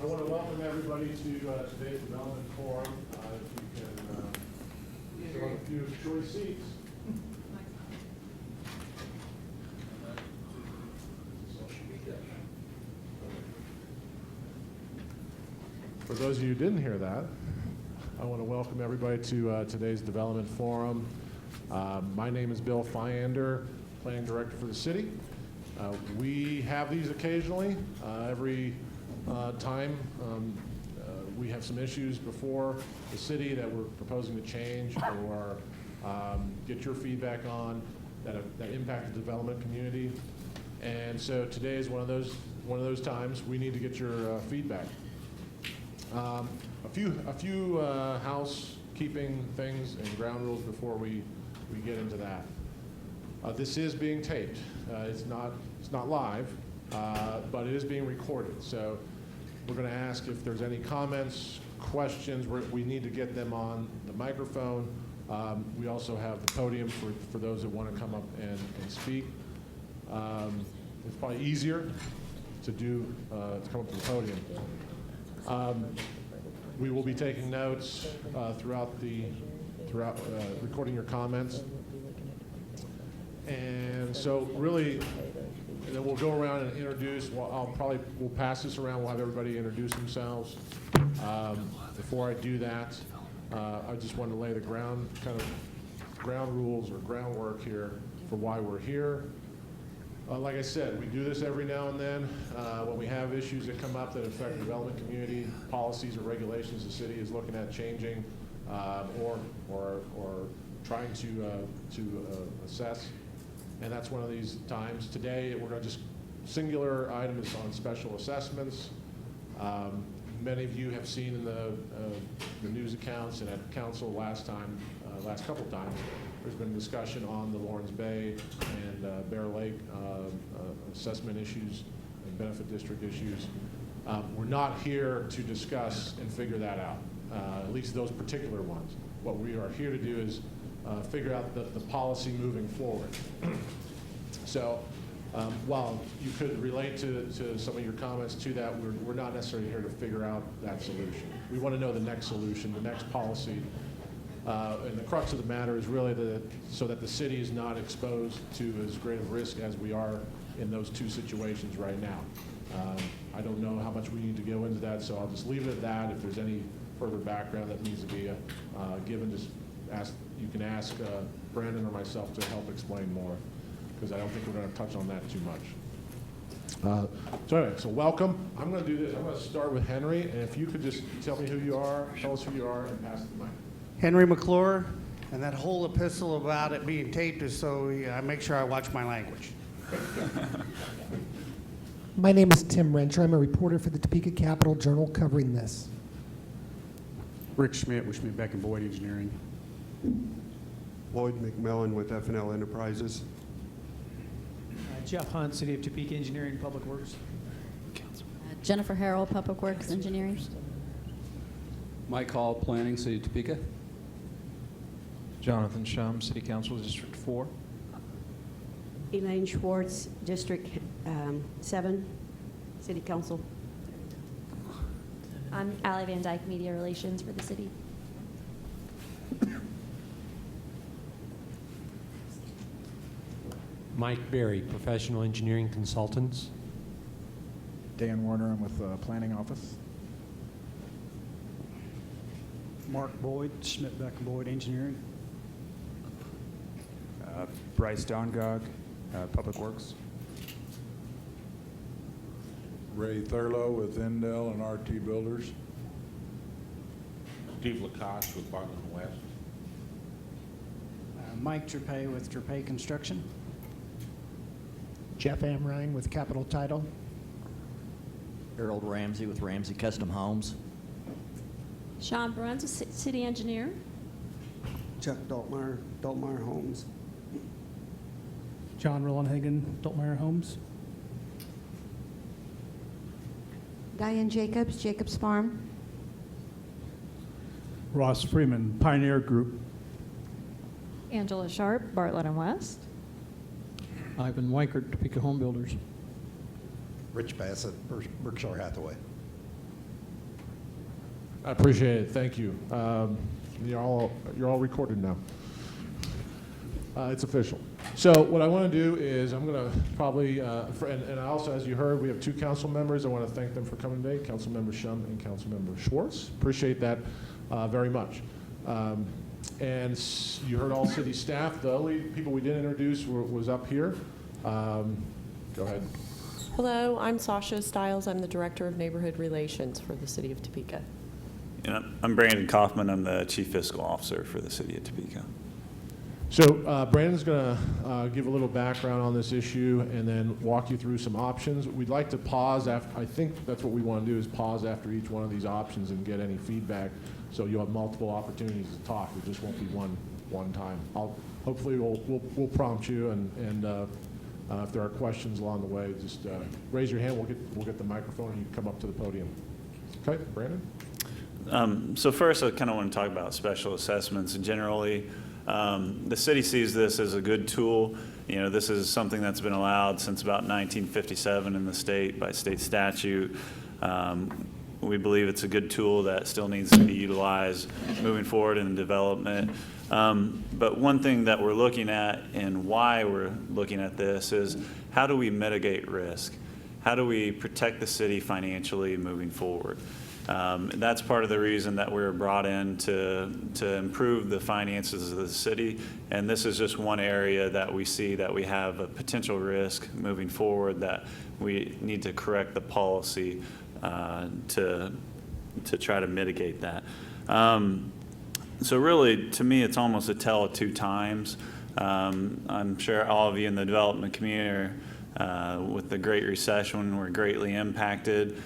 I want to welcome everybody to today's development forum. If you can fill a few choice seats. For those of you who didn't hear that, I want to welcome everybody to today's development forum. My name is Bill Fyander, Planning Director for the city. We have these occasionally, every time we have some issues before the city that we're proposing to change or get your feedback on that impact the development community. And so today is one of those times we need to get your feedback. A few housekeeping things and ground rules before we get into that. This is being taped. It's not live, but it is being recorded. So we're going to ask if there's any comments, questions. We need to get them on the microphone. We also have the podium for those that want to come up and speak. It's probably easier to come up to the podium. We will be taking notes throughout recording your comments. And so really, and then we'll go around and introduce. We'll pass this around. We'll have everybody introduce themselves. Before I do that, I just want to lay the ground rules or groundwork here for why we're here. Like I said, we do this every now and then when we have issues that come up that affect the development community, policies or regulations the city is looking at changing or trying to assess. And that's one of these times. Today, we're going to just couple items on special assessments. Many of you have seen in the news accounts and at council last couple of times, there's been discussion on the Lawrence Bay and Bear Lake assessment issues and benefit district issues. We're not here to discuss and figure that out, at least those particular ones. What we are here to do is figure out the policy moving forward. So while you could relate to some of your comments to that, we're not necessarily here to figure out that solution. We want to know the next solution, the next policy. And the crux of the matter is really so that the city is not exposed to as great a risk as we are in those two situations right now. I don't know how much we need to go into that, so I'll just leave it at that. If there's any further background that needs to be given, just you can ask Brandon or myself to help explain more, because I don't think we're going to touch on that too much. So anyway, so welcome. I'm going to do this. I'm going to start with Henry, and if you could just tell us who you are, and pass the mic. Henry McClure, and that whole epistle about it being taped is so I make sure I watch my language. My name is Tim Rencher. I'm a reporter for the Topeka Capital Journal covering this. Rick Schmidt with Schmidt Beck and Boyd Engineering. Lloyd McMillan with FNL Enterprises. Jeff Hunt, City of Topeka Engineering, Public Works. Jennifer Harrell, Public Works Engineering. Mike Hall, Planning, City of Topeka. Jonathan Shum, City Council, District 4. Elaine Schwartz, District 7, City Council. I'm Allie Van Dyke, Media Relations for the city. Mike Berry, Professional Engineering Consultants. Dan Warner, I'm with the Planning Office. Mark Boyd, Schmidt Beck and Boyd Engineering. Bryce Dongog, Public Works. Ray Thurlow with Endel and RT Builders. Steve Lacoste with Barton West. Mike Trepay with Trepay Construction. Jeff Amrine with Capital Title. Harold Ramsey with Ramsey Custom Homes. Sean Bruns, city engineer. Chuck Doltmeyer, Doltmeyer Homes. John Rollenhagen, Doltmeyer Homes. Diane Jacobs, Jacobs Farm. Ross Freeman, Pioneer Group. Angela Sharp, Bartlett and West. Ivan Weichert, Topeka Home Builders. Rich Bassett, Berkshire Hathaway. I appreciate it. Thank you. You're all recorded now. It's official. So what I want to do is I'm going to probably, and also, as you heard, we have 2 council members. I want to thank them for coming today, Councilmember Shum and Councilmember Schwartz. Appreciate that very much. And you heard all city staff. The only people we didn't introduce was up here. Go ahead. Hello, I'm Sasha Stiles. I'm the Director of Neighborhood Relations for the City of Topeka. And I'm Brandon Kaufman. I'm the Chief Fiscal Officer for the City of Topeka. So Brandon's going to give a little background on this issue and then walk you through some options. We'd like to pause after, I think that's what we want to do, is pause after each one of these options and get any feedback, so you'll have multiple opportunities to talk. It just won't be one time. Hopefully we'll prompt you, and if there are questions along the way, just raise your hand. We'll get the microphone and you can come up to the podium. Okay, Brandon? So first, I kind of want to talk about special assessments. Generally, the city sees this as a good tool. You know, this is something that's been allowed since about 1957 in the state by state statute. We believe it's a good tool that still needs to be utilized moving forward in development. But one thing that we're looking at and why we're looking at this is, how do we mitigate risk? How do we protect the city financially moving forward? That's part of the reason that we were brought in to improve the finances of the city. And this is just one area that we see that we have a potential risk moving forward that we need to correct the policy to try to mitigate that. So really, to me, it's almost a tale of 2 times. I'm sure all of you in the development community with the Great Recession were greatly impacted.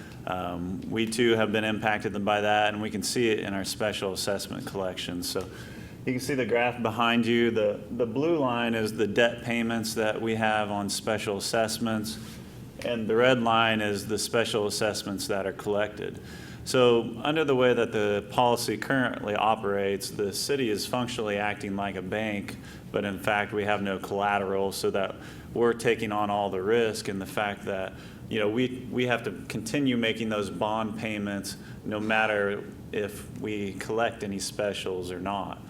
We too have been impacted by that, and we can see it in our special assessment collections. So you can see the graph behind you. The blue line is the debt payments that we have on special assessments, and the red line is the special assessments that are collected. So under the way that the policy currently operates, the city is functionally acting like a bank, but in fact we have no collateral, so that we're taking on all the risk, and the fact that, you know, we have to continue making those bond payments no matter if we collect any specials or not.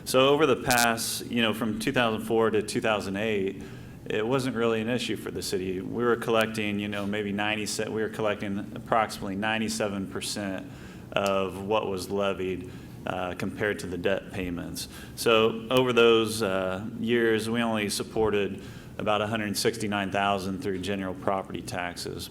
So over the past, you know, from 2004 to 2008, it wasn't really an issue for the city. We were collecting, you know, maybe we were collecting approximately 97% of what was levied compared to the debt payments. So over those years, we only supported about $169,000 through general property taxes.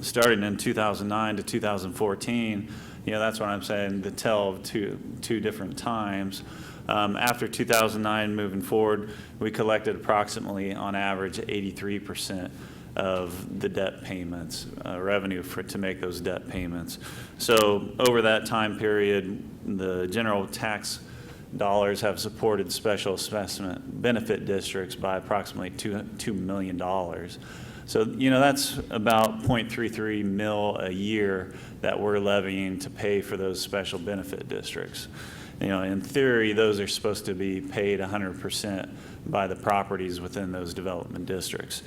Starting in 2009 to 2014, you know, that's what I'm saying, the tale of two different times. After 2009, moving forward, we collected approximately, on average, 83% of the debt payments, revenue to make those debt payments. So over that time period, the general tax dollars have supported special assessment benefit districts by approximately $2 million. So, you know, that's about 0.33 mil a year that we're levying to pay for those special benefit districts. You know, in theory, those are supposed to be paid 100% by the properties within those development districts.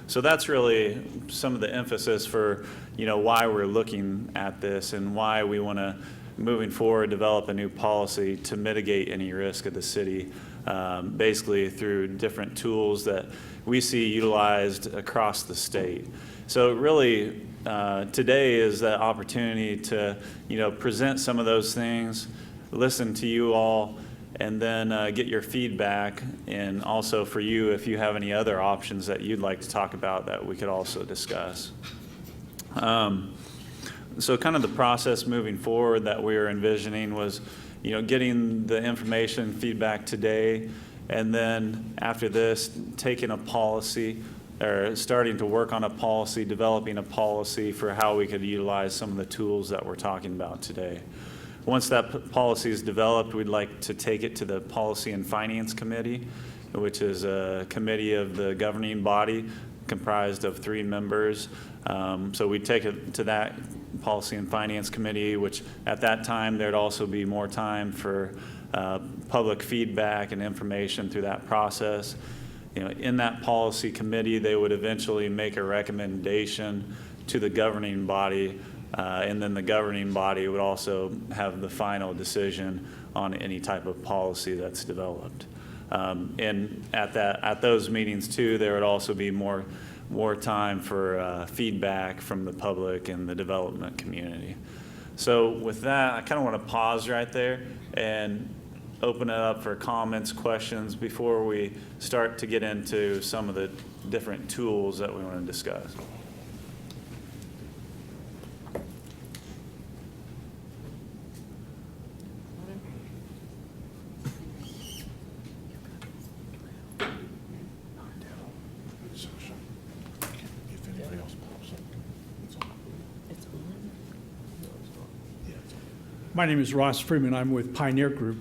So that's really some of the emphasis for, you know, why we're looking at this and why we want to, moving forward, develop a new policy to mitigate any risk of the city, basically through different tools that we see utilized across the state. So really, today is the opportunity to, you know, present some of those things, listen to you all, and then get your feedback, and also for you, if you have any other options that you'd like to talk about that we could also discuss. So kind of the process moving forward that we were envisioning was, you know, getting the information feedback today, and then after this, taking a policy or starting to work on a policy, developing a policy for how we could utilize some of the tools that we're talking about today. Once that policy is developed, we'd like to take it to the Policy and Finance Committee, which is a committee of the governing body comprised of 3 members. So we'd take it to that Policy and Finance Committee, which at that time there'd also be more time for public feedback and information through that process. In that policy committee, they would eventually make a recommendation to the governing body, and then the governing body would also have the final decision on any type of policy that's developed. And at those meetings too, there would also be more time for feedback from the public and the development community. So with that, I kind of want to pause right there and open it up for comments, questions before we start to get into some of the different tools that we want to discuss. If anybody else pops up, it's on. It's on. Yeah, it's on. My name is Ross Freeman. I'm with Pioneer Group.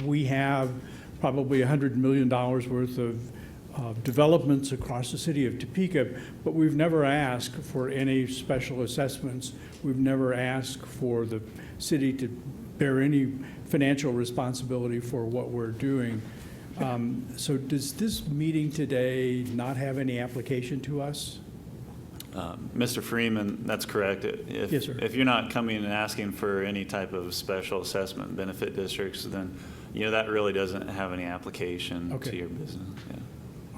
We have probably $100 million worth of developments across the city of Topeka, but we've never asked for any special assessments. We've never asked for the city to bear any financial responsibility for what we're doing. So does this meeting today not have any application to us? Mr. Freeman, that's correct. Yes, sir. If you're not coming and asking for any type of special assessment benefit districts, then that really doesn't have any application Okay. to your business. Yeah.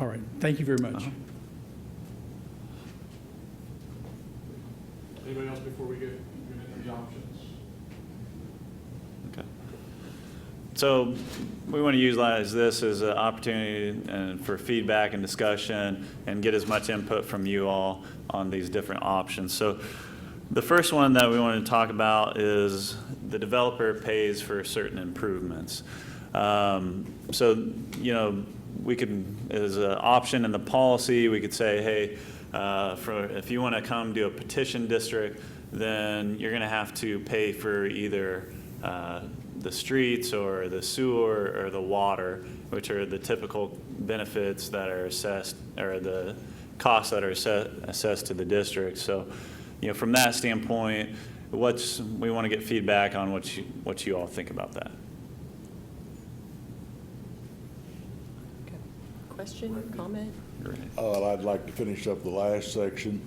All right. Thank you very much. Anybody else before we get into the options? Okay. So we want to utilize this as an opportunity for feedback and discussion and get as much input from you all on these different options. So the first one that we want to talk about is the developer pays for certain improvements. So, we could, as an option in the policy, we could say, hey, if you want to come do a petition district, then you're going to have to pay for either the streets or the sewer or the water, which are the typical benefits that are assessed, or the costs that are assessed to the district. So, from that standpoint, we want to get feedback on what you all think about that. Okay. Question, comment? I'd like to finish up the last section.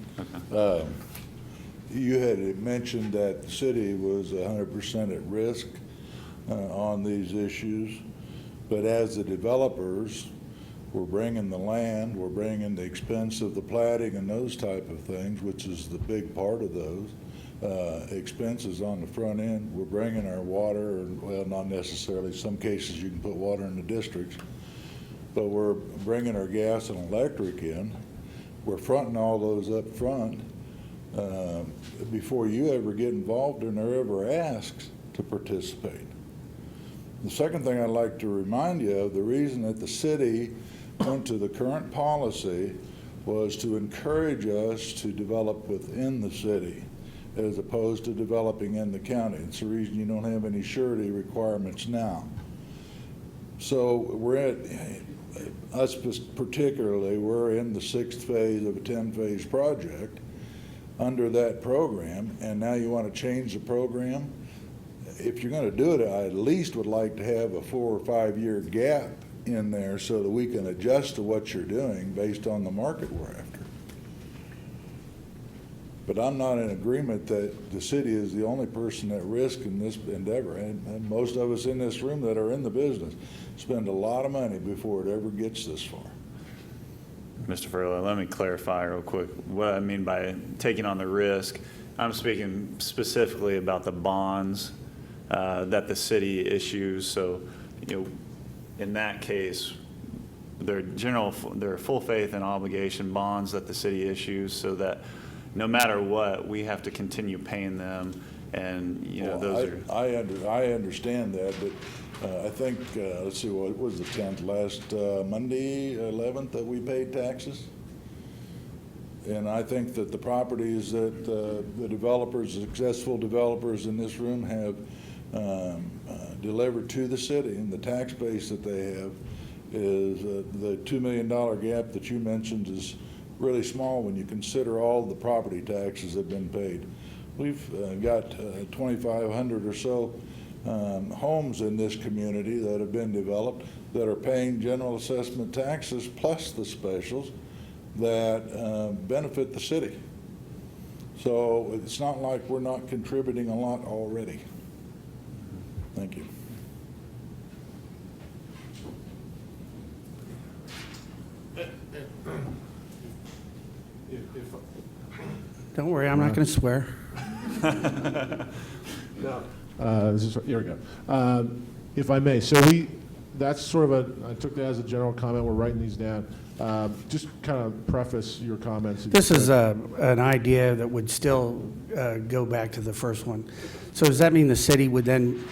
You had mentioned that the city was 100% at risk on these issues, but as the developers, we're bringing the land, we're bringing the expense of the platting and those type of things, which is the big part of those expenses on the front end. We're bringing our water, well, not necessarily. Some cases you can put water in the districts, but we're bringing our gas and electric in. We're fronting all those up front before you ever get involved and are ever asked to participate. The second thing I'd like to remind you of, the reason that the city went to the current policy was to encourage us to develop within the city as opposed to developing in the county. It's the reason you don't have any surety requirements now. So us particularly, we're in the 6th phase of a 10-phase project under that program, and now you want to change the program? If you're going to do it, I at least would like to have a 4 or 5 year gap in there so that we can adjust to what you're doing based on the market we're after. But I'm not in agreement that the city is the only person at risk in this endeavor. And most of us in this room that are in the business spend a lot of money before it ever gets this far. Mr. Furlow, let me clarify real quick what I mean by taking on the risk. I'm speaking specifically about the bonds that the city issues. So, in that case, they're full faith and obligation bonds that the city issues, so that no matter what, we have to continue paying them. And those are. I understand that, but I think let's see, what was the 10th last Monday, 11th that we paid taxes. And I think that the properties that the developers, successful developers in this room have delivered to the city, and the tax base that they have is the $2 million gap that you mentioned is really small when you consider all the property taxes that have been paid. We've got 2,500 or so homes in this community that have been developed that are paying general assessment taxes plus the specials that benefit the city. So it's not like we're not contributing a lot already. Thank you. Don't worry, I'm not going to swear. No. Here we go. If I may, so that's sort of I took that as a general comment. We're writing these down. Just kind of preface your comments. This is an idea that would still go back to the first one. So does that mean the city would then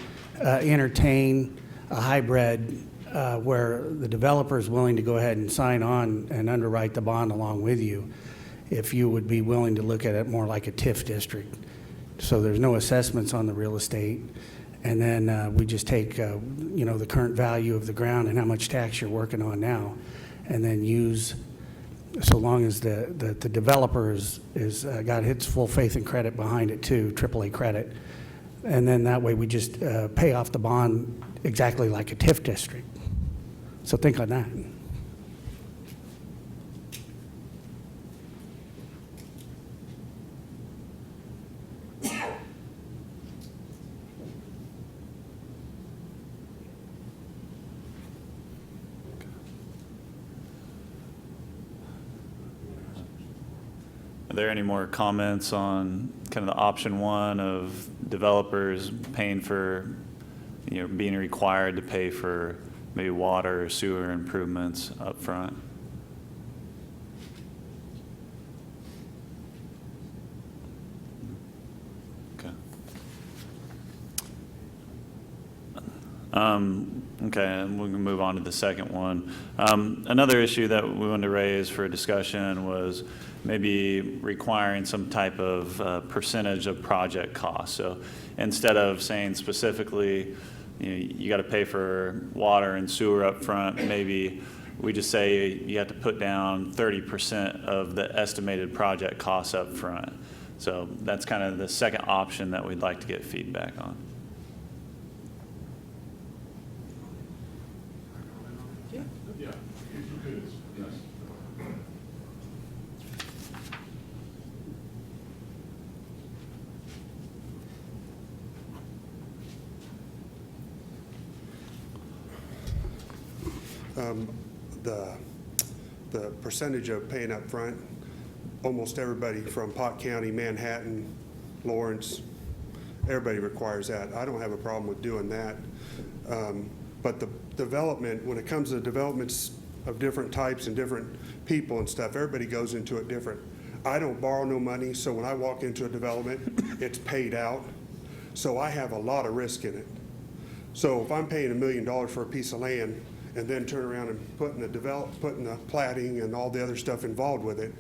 entertain a hybrid where the developer is willing to go ahead and sign on and underwrite the bond along with you, if you would be willing to look at it more like a TIF district? So there's no assessments on the real estate, and then we just take the current value of the ground and how much tax you're working on now, and then use, so long as the developer is got its full faith and credit behind it too, AAA credit, and then that way we just pay off the bond exactly like a TIF district. So think on that. Are there any more comments on kind of the option one of developers paying for, being required to pay for maybe water or sewer improvements up front? Okay. Okay, and we can move on to the second one. Another issue that we wanted to raise for discussion was maybe requiring some type of percentage of project cost. So instead of saying specifically, you got to pay for water and sewer up front, maybe we just say you have to put down 30% of the estimated project costs up front. So that's kind of the second option that we'd like to get feedback on. The percentage of paying up front, almost everybody from Pot County, Manhattan, Lawrence, everybody requires that. I don't have a problem with doing that. But the development, when it comes to developments of different types and different people and stuff, everybody goes into it different. I don't borrow no money, so when I walk into a development, it's paid out. So I have a lot of risk in it. So if I'm paying $1 million for a piece of land, and then turn around and putting the platting and all the other stuff involved with it,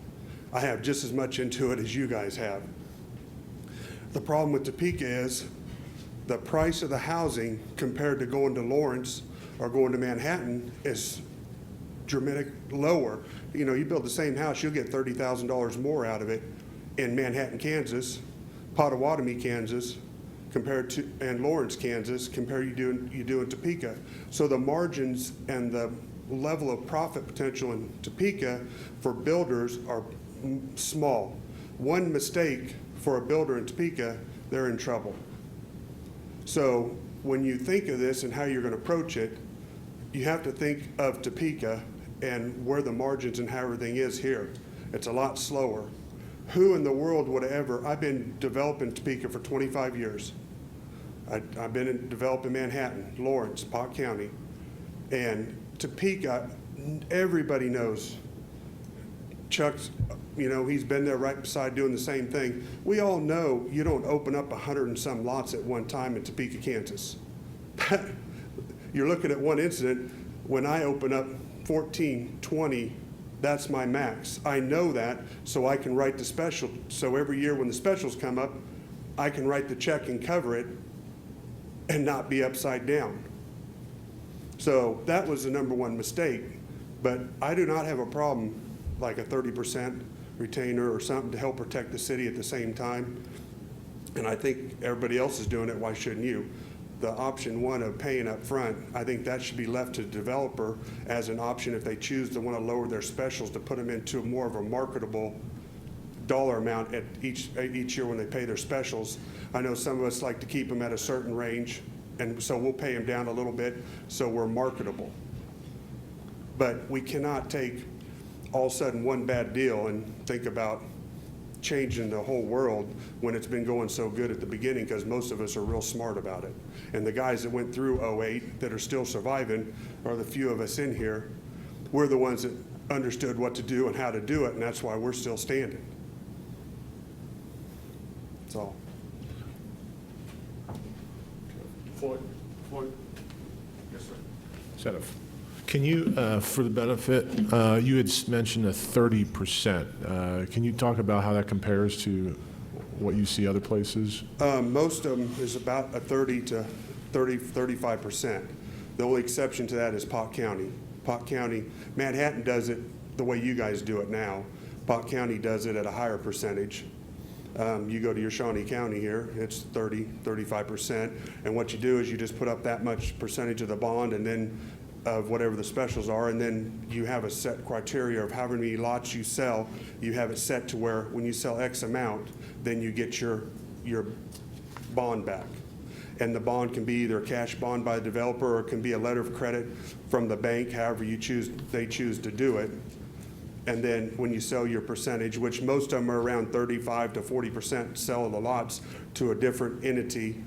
I have just as much into it as you guys have. The problem with Topeka is the price of the housing compared to going to Lawrence or going to Manhattan is dramatic lower. You build the same house, you'll get $30,000 more out of it in Manhattan, Kansas, Potawatomi, Kansas, and Lawrence, Kansas, compared you do in Topeka. So the margins and the level of profit potential in Topeka for builders are small. One mistake for a builder in Topeka, they're in trouble. So when you think of this and how you're going to approach it, you have to think of Topeka and where the margins and how everything is here. It's a lot slower. Who in the world would ever, I've been developing Topeka for 25 years. I've been developing Manhattan, Lawrence, Pot County. And Topeka, everybody knows. Chuck's, he's been there right beside doing the same thing. We all know you don't open up 100 and some lots at one time in Topeka, Kansas. You're looking at one incident when I open up 14, 20 That's my max. I know that, so I can write the special. So every year when the specials come up, I can write the check and cover it and not be upside down. So that was the number one mistake. But I do not have a problem like a 30% retainer or something to help protect the city at the same time. And I think everybody else is doing it, why shouldn't you? The option one of paying up front, I think that should be left to the developer as an option if they choose to want to lower their specials to put them into more of a marketable dollar amount at each year when they pay their specials. I know some of us like to keep them at a certain range, and so we'll pay them down a little bit so we're marketable. But we cannot take all of a sudden one bad deal and think about changing the whole world when it's been going so good at the beginning, because most of us are real smart about it. And the guys that went through 08 that are still surviving are the few of us in here. We're the ones that understood what to do and how to do it, and that's why we're still standing. That's all. Floyd? Yes, sir. Can you, for the benefit, you had mentioned a 30%. Can you talk about how that compares to what you see other places? Most of them is about a 30 to 35%. The only exception to that is Pot County. Pot County, Manhattan does it the way you guys do it now. Pot County does it at a higher percentage. You go to your Shawnee County here, it's 30, 35%. And what you do is you just put up that much percentage of the bond and then of whatever the specials are, and then you have a set criteria of however many lots you sell. You have it set to where when you sell X amount, then you get your bond back. And the bond can be either a cash bond by the developer or it can be a letter of credit from the bank, however they choose to do it. And then when you sell your percentage, which most of them are around 35 to 40% sell of the lots to a different entity,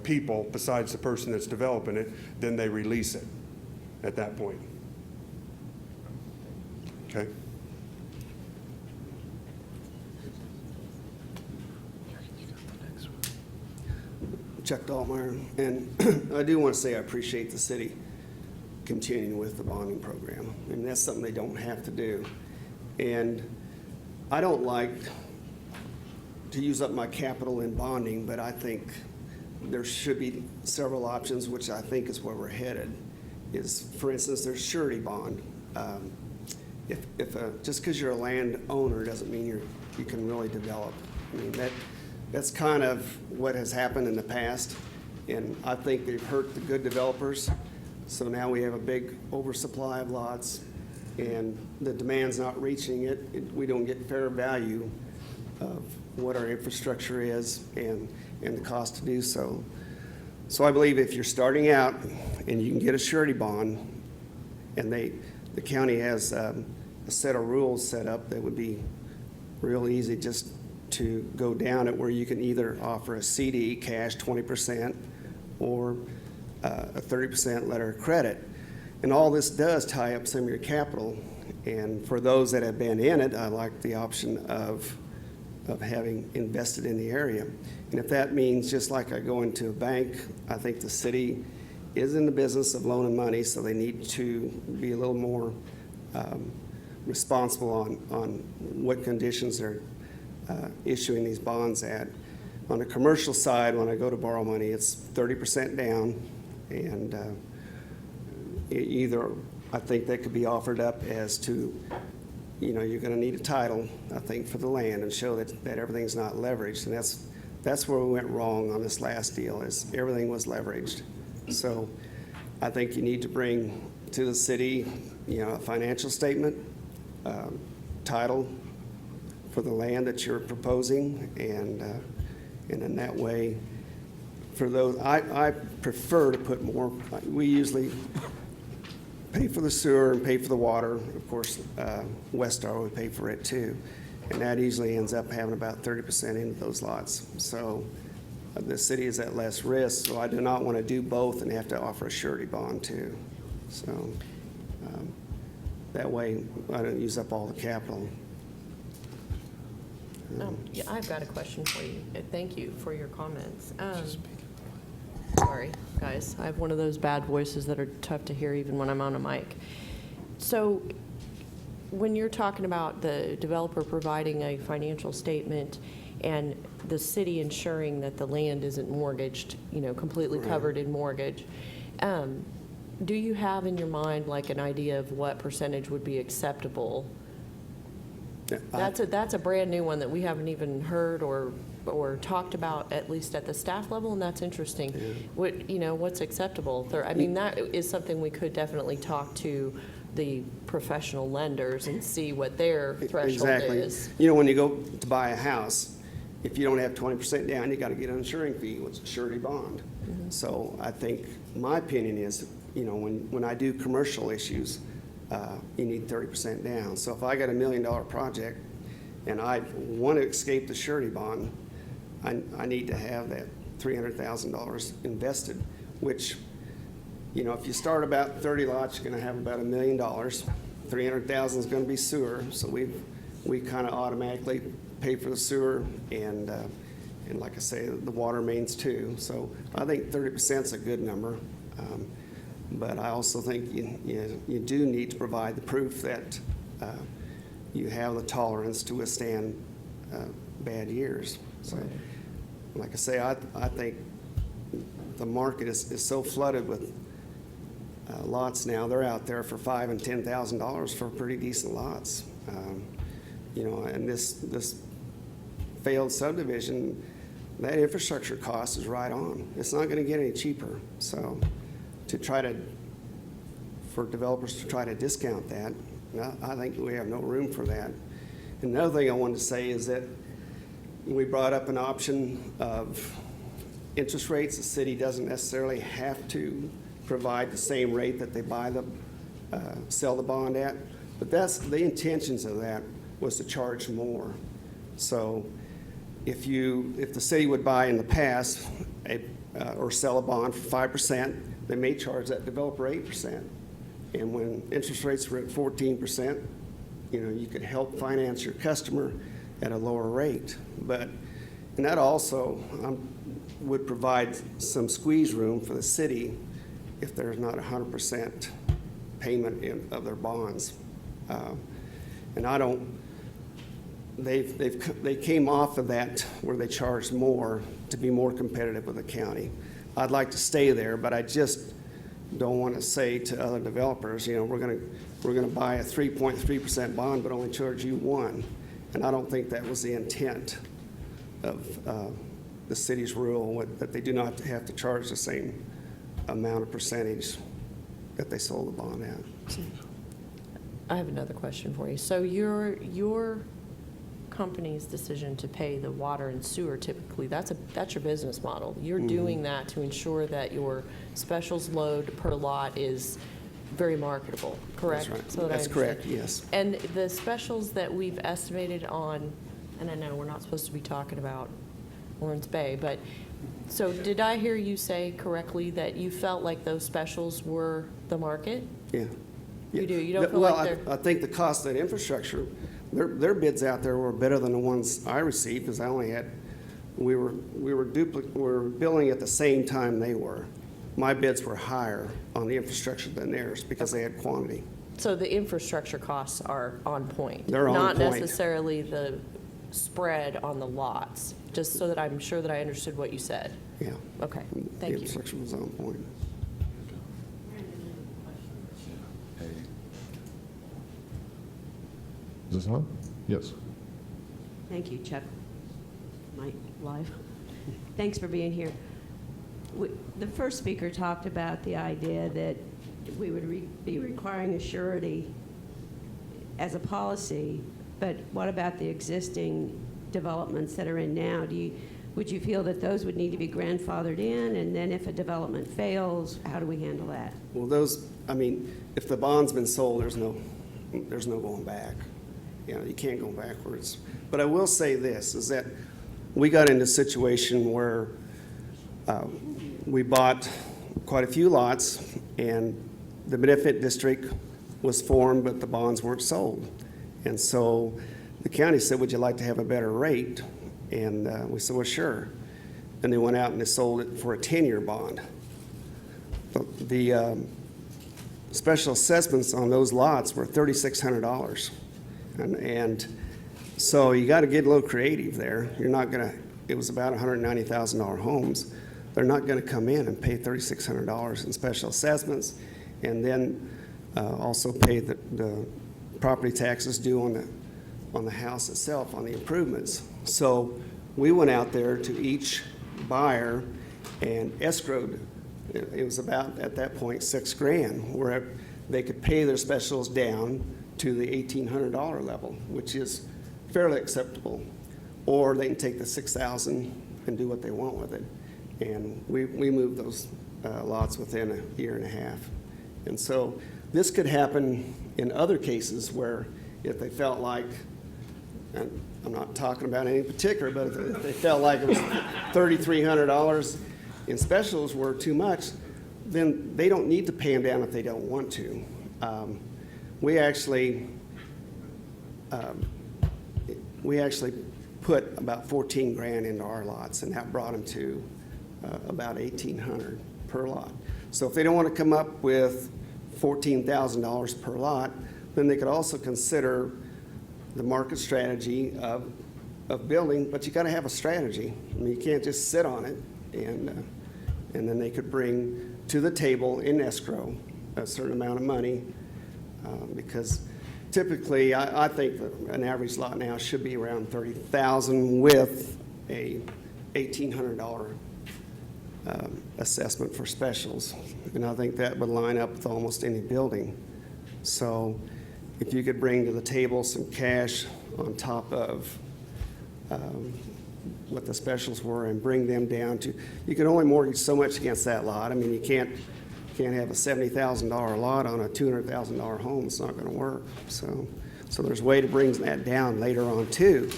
people besides the person that's developing it, then they release it at that point. Okay? Chuck Daltmeyer, and I do want to say I appreciate the city continuing with the bonding program. I mean, that's something they don't have to do. And I don't like to use up my capital in bonding, but I think there should be several options, which I think is where we're headed. Is, for instance, there's surety bond. Just because you're a landowner doesn't mean you can really develop. I mean, that's kind of what has happened in the past, and I think they've hurt the good developers. So now we have a big oversupply of lots, and the demand's not reaching it. We don't get fair value of what our infrastructure is and the cost to do so. So I believe if you're starting out and you can get a surety bond, and the county has a set of rules set up that would be real easy just to go down it, where you can either offer a CD, cash 20%, or a 30% letter of credit. And all this does tie up some of your capital. And for those that have been in it, I like the option of having invested in the area. And if that means just like I go into a bank, I think the city is in the business of loaning money, so they need to be a little more responsible on what conditions they're issuing these bonds at. On the commercial side, when I go to borrow money, it's 30% down, and either I think that could be offered up as to, you're going to need a title, I think, for the land and show that everything's not leveraged. And that's where we went wrong on this last deal, is everything was leveraged. So I think you need to bring to the city, a financial statement, title for the land that you're proposing, and in that way, for those, I prefer to put more. We usually pay for the sewer and pay for the water. Of course, Westar would pay for it too, and that usually ends up having about 30% into those lots. So the city is at less risk. So I do not want to do both and have to offer a surety bond too. So that way, I don't use up all the capital. Yeah, I've got a question for you. Thank you for your comments. Sorry, guys. I have one of those bad voices that are tough to hear even when I'm on a mic. So when you're talking about the developer providing a financial statement and the city ensuring that the land isn't mortgaged, completely covered in mortgage, do you have in your mind like an idea of what percentage would be acceptable? That's a brand new one that we haven't even heard or talked about, at least at the staff level, and that's interesting. Yeah. What's acceptable? I mean, that is something we could definitely talk to the professional lenders and see what their threshold is. When you go to buy a house, if you don't have 20% down, you got to get an insuring fee, which is a surety bond. Mm-hmm. So I think my opinion is, when I do commercial issues, you need 30% down. So if I got $1 million project and I want to escape the surety bond, I need to have that $300,000 invested, which, if you start about 30 lots, you're going to have about $1 million. 300,000 is going to be sewer, so we kind of automatically pay for the sewer and like I say, the water mains too. So I think 30% is a good number. But I also think you do need to provide the proof that you have the tolerance to withstand bad years. So, like I say, I think the market is so flooded with lots now. They're out there for $5,000 and $10,000 for pretty decent lots. And this failed subdivision, that infrastructure cost is right on. It's not going to get any cheaper. So for developers to try to discount that, I think we have no room for that. And another thing I wanted to say is that we brought up an option of interest rates. The city doesn't necessarily have to provide the same rate that they sell the bond at, but that's the intentions of that was to charge more. So if the city would buy in the past or sell a bond for 5%, they may charge that developer 8%. And when interest rates were at 14%, you could help finance your customer at a lower rate. And that also would provide some squeeze room for the city if there's not 100% payment of their bonds. And they came off of that where they charged more to be more competitive with the county. I'd like to stay there, but I just don't want to say to other developers, we're going to buy a 3.3% bond, but only charge you 1%. And I don't think that was the intent of the city's rule, that they do not have to charge the same amount of percentage that they sold the bond at. I have another question for you. So your company's decision to pay the water and sewer, typically, that's your business model. You're doing that to ensure that your specials load per lot is very marketable, correct? That's right. So That's correct, yes. And the specials that we've estimated on, and I know we're not supposed to be talking about Lawrence Bay, but so did I hear you say correctly that you felt like those specials were the market? Yeah. You do? You don't feel like they're... I think the cost of that infrastructure, their bids out there were better than the ones I received, because I only had, we were billing at the same time they were. My bids were higher on the infrastructure than theirs because they had quantity. So the infrastructure costs are on point? They're on point. Not necessarily the spread on the lots, just so that I'm sure that I understood what you said. Yeah. Okay, thank The you. infrastructure was on point. Is this on? Yes. Thank you, Chuck. Mike, live. Thanks for being here. The first speaker talked about the idea that we would be requiring a surety as a policy, but what about the existing developments that are in now? Would you feel that those would need to be grandfathered in, and then if a development fails, how do we handle that? Well, if the bond's been sold, there's no going back. You can't go backwards. But I will say this, is that we got into a situation where we bought quite a few lots, and the benefit district was formed, but the bonds weren't sold. And so the county said, would you like to have a better rate? And we said, well, sure. And they went out and they sold it for a 10-year bond. The special assessments on those lots were $3,600. And so you got to get a little creative there. You're not going to, it was about $190,000 homes. They're not going to come in and pay $3,600 in special assessments and then also pay the property taxes due on the house itself, on the improvements. So we went out there to each buyer and escrowed. It was about, at that point, $6,000, where they could pay their specials down to the $1,800 level, which is fairly acceptable. Or they can take the $6,000 and do what they want with it. And we moved those lots within a year and a half. And so this could happen in other cases where if they felt like, and I'm not talking about any particular, but if they felt like it was $3,300 in specials were too much, then they don't need to pay them down if they don't want to. We actually put about $14,000 into our lots, and that brought them to about $1,800 per lot. So if they don't want to come up with $14,000 per lot, then they could also consider the market strategy of building, but you got to have a strategy. I mean, you can't just sit on it, and then they could bring to the table in escrow a certain amount of money, because typically I think that an average lot now should be around $30,000 with a $1,800 assessment for specials, and I think that would line up with almost any building. So if you could bring to the table some cash on top of what the specials were and bring them down to, you can only mortgage so much against that lot. I mean, you can't have a $70,000 lot on a $200,000 home. It's not going to work. So there's a way to bring that down later on too.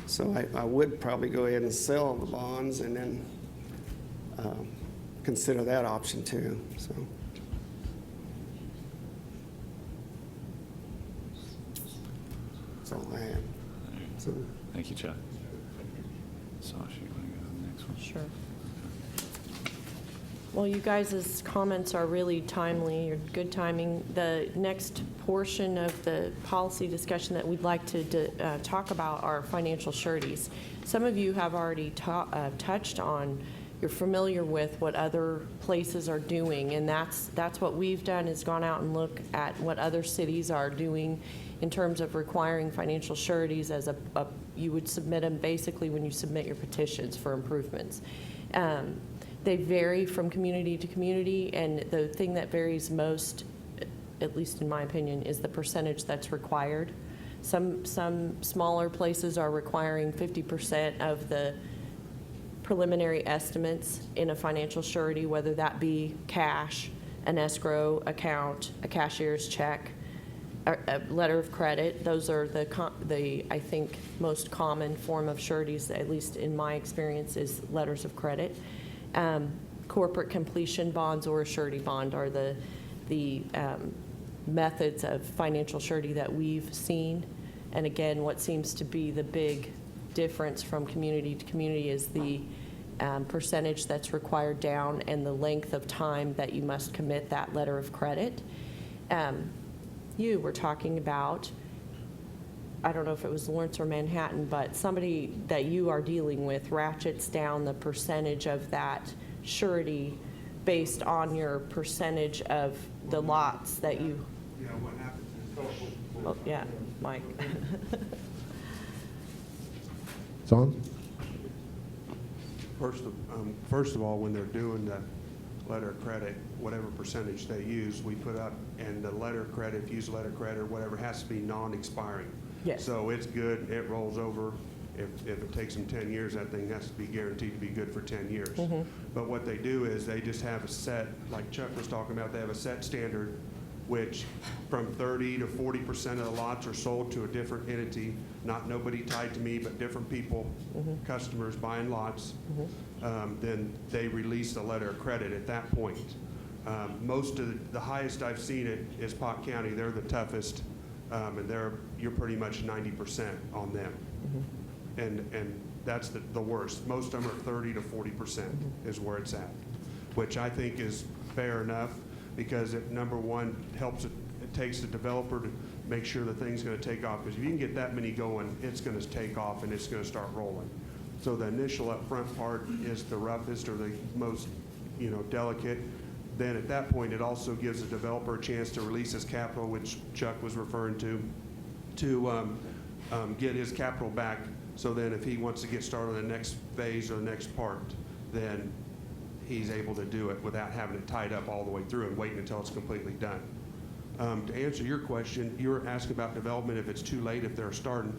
So I would probably go ahead and sell the bonds and then consider that option too. So. That's all I have. So. Thank you, Chuck. Sasha, you want to go to the next one? Sure. Well, you guys' comments are really timely, or good timing. The next portion of the policy discussion that we'd like to talk about are financial sureties. Some of you have already touched on, you're familiar with what other places are doing, and that's what we've done, is gone out and look at what other cities are doing in terms of requiring financial sureties as you would submit them basically when you submit your petitions for improvements. They vary from community to community, and the thing that varies most, at least in my opinion, is the percentage that's required. Some smaller places are requiring 50% of the preliminary estimates in a financial surety, whether that be cash, an escrow account, a cashier's check, a letter of credit. Those are the I think most common form of sureties, at least in my experience, is letters of credit. Corporate completion bonds or a surety bond are the methods of financial surety that we've seen. And again, what seems to be the big difference from community to community is the percentage that's required down and the length of time that you must commit that letter of credit. You were talking about, I don't know if it was Lawrence or Manhattan, but somebody that you are dealing with ratchets down the percentage of that surety based on your percentage of the lots that you. Yeah, what happens is. Well, yeah, Mike. It's on? First of all, when they're doing the letter of credit, whatever percentage they use, we put up, and the letter of credit, if you use letter of credit or whatever, has to be non-expiring. Yes. So it's good, it rolls over. If it takes them 10 years, that thing has to be guaranteed to be good for 10 years. Mm-hmm. But what they do is they just have a set, like Chuck was talking about, they have a set standard, which from 30 to 40% of the lots are sold to a different entity, not nobody tied to me, but different people, mm-hmm. customers buying lots. Mm-hmm. Then they release the letter of credit at that point. Most of the highest I've seen it is Pot County. They're the toughest, and you're pretty much 90% on them. Mm-hmm. And that's the worst. Most of them are 30 to 40% is where it's at, which I think is fair enough, because it, number one, helps it takes the developer make sure the thing's gonna take off, because if you can get that many going, it's gonna take off and it's gonna start rolling. So the initial upfront part is the roughest or the most, delicate. Then at that point, it also gives the developer a chance to release his capital, which Chuck was referring to get his capital back. So then if he wants to get started on the next phase or the next part, then he's able to do it without having it tied up all the way through and waiting until it's completely done. To answer your question, you were asking about development if it's too late if they're starting.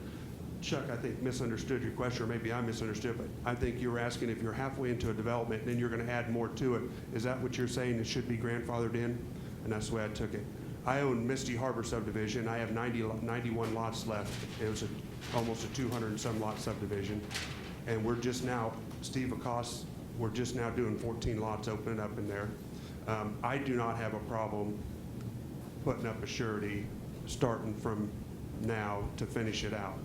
Chuck, I think, misunderstood your question, or maybe I misunderstood, but I think you were asking if you're halfway into a development, then you're going to add more to it. Is that what you're saying? It should be grandfathered in? And that's the way I took it. I own Misty Harbor subdivision. I have 91 lots left. It was almost a 200 and some lot subdivision. And we're just now, Steve Acosta, we're just now doing 14 lots, opening up in there. I do not have a problem putting up a surety starting from now to finish it out.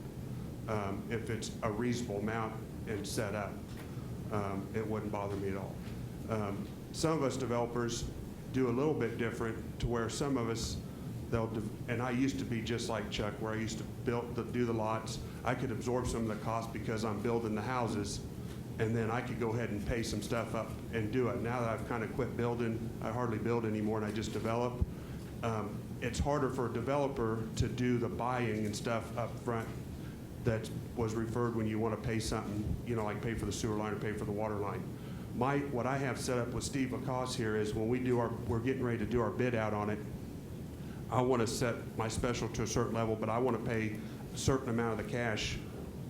If it's a reasonable amount and set up, it wouldn't bother me at all. Some of us developers do a little bit different to where some of us, and I used to be just like Chuck, where I used to do the lots. I could absorb some of the cost because I'm building the houses, and then I could go ahead and pay some stuff up and do it. Now that I've kind of quit building, I hardly build anymore and I just develop. It's harder for a developer to do the buying and stuff up front that was referred when you want to pay something, like pay for the sewer line or pay for the water line. What I have set up with Steve Acosta here is when we're getting ready to do our bid out on it, I want to set my special to a certain level, but I want to pay a certain amount of the cash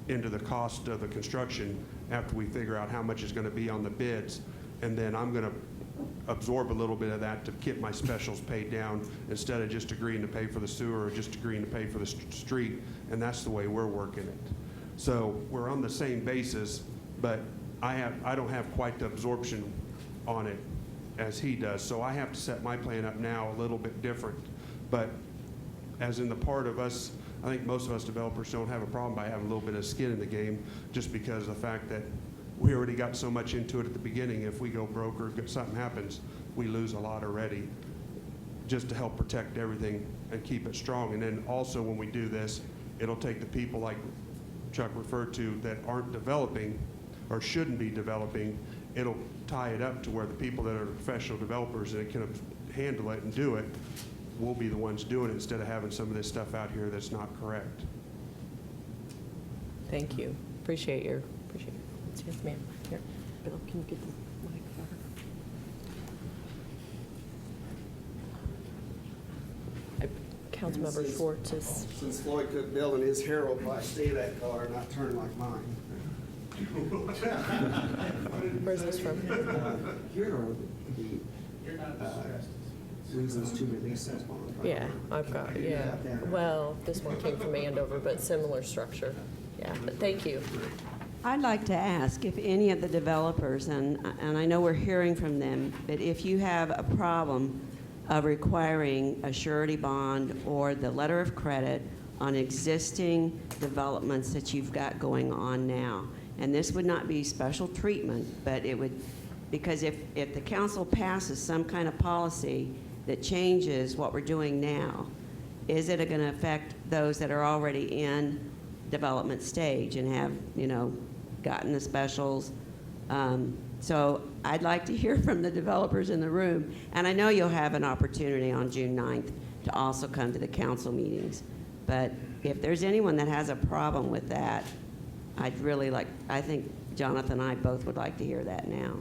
into the cost of the construction after we figure out how much is going to be on the bids. And then I'm going to absorb a little bit of that to get my specials paid down instead of just agreeing to pay for the sewer or just agreeing to pay for the street. And that's the way we're working it. So we're on the same basis, but I don't have quite the absorption on it as he does. So I have to set my plan up now a little bit different. But as in the part of us, I think most of us developers don't have a problem by having a little bit of skin in the game, just because of the fact that we already got so much into it at the beginning. If we go broke or something happens, we lose a lot already, just to help protect everything and keep it strong. And then also when we do this, it'll take the people like Chuck referred to that aren't developing or shouldn't be developing, it'll tie it up to where the people that are professional developers and can handle it and do it will be the ones doing it instead of having some of this stuff out here that's not correct. Thank you. Appreciate your. Yes, ma'am. Here, Bill, can you get the mic for her? Councilmember Schwartz is. Since Floyd could build in his hair will probably stay that color, not turn like mine. Where's this from? Here are the reasons to release this bond. Yeah, I've got, yeah. Well, this one came from Andover, but similar structure. Yeah, but thank you. I'd like to ask if any of the developers, and I know we're hearing from them, but if you have a problem of requiring a surety bond or the letter of credit on existing developments that you've got going on now. And this would not be special treatment, but it would, because if the council passes some kind of policy that changes what we're doing now, is it going to affect those that are already in development stage and have, gotten the specials? So I'd like to hear from the developers in the room. And I know you'll have an opportunity on June 9th to also come to the council meetings. But if there's anyone that has a problem with that, I'd really like, I think Jonathan and I both would like to hear that now.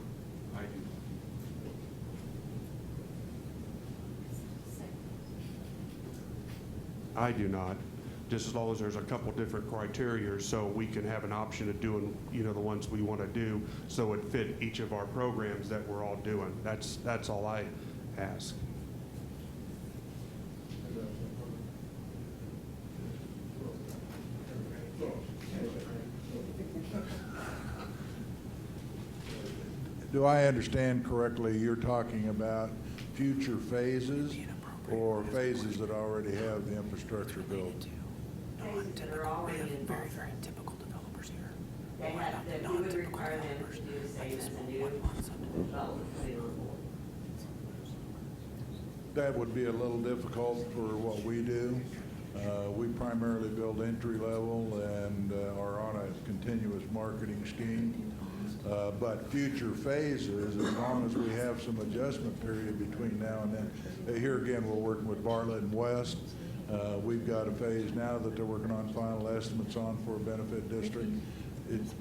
I do not, just as long as there's a couple different criteria so we can have an option of doing, the ones we want to do so it fit each of our programs that we're all doing. That's all I ask. Do I understand correctly, you're talking about future phases or phases that already have the infrastructure built? Phases that are already in. Very typical developers here. That we would require them to do the same as a new developer coming on board. That would be a little difficult for what we do. We primarily build entry level and are on a continuous marketing scheme. But future phases, as long as we have some adjustment period between now and then. Here again, we're working with Bartlett and West. We've got a phase now that they're working on final estimates on for a benefit district. It's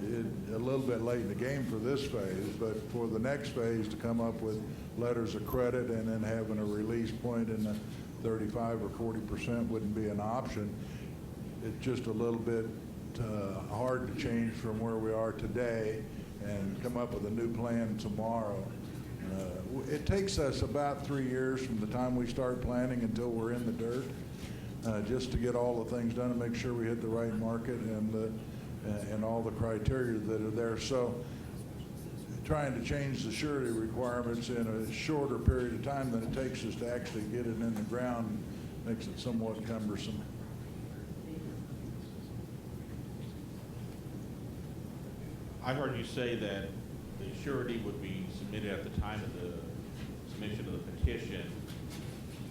a little bit late in the game for this phase, but for the next phase to come up with letters of credit and then having a release point in the 35 or 40% wouldn't be an option. It's just a little bit hard to change from where we are today and come up with a new plan tomorrow. It takes us about 3 years from the time we start planning until we're in the dirt, just to get all the things done and make sure we hit the right market and all the criteria that are there. So trying to change the surety requirements in a shorter period of time than it takes us to actually get it in the ground makes it somewhat cumbersome. I heard you say that the surety would be submitted at the time of the submission of the petition.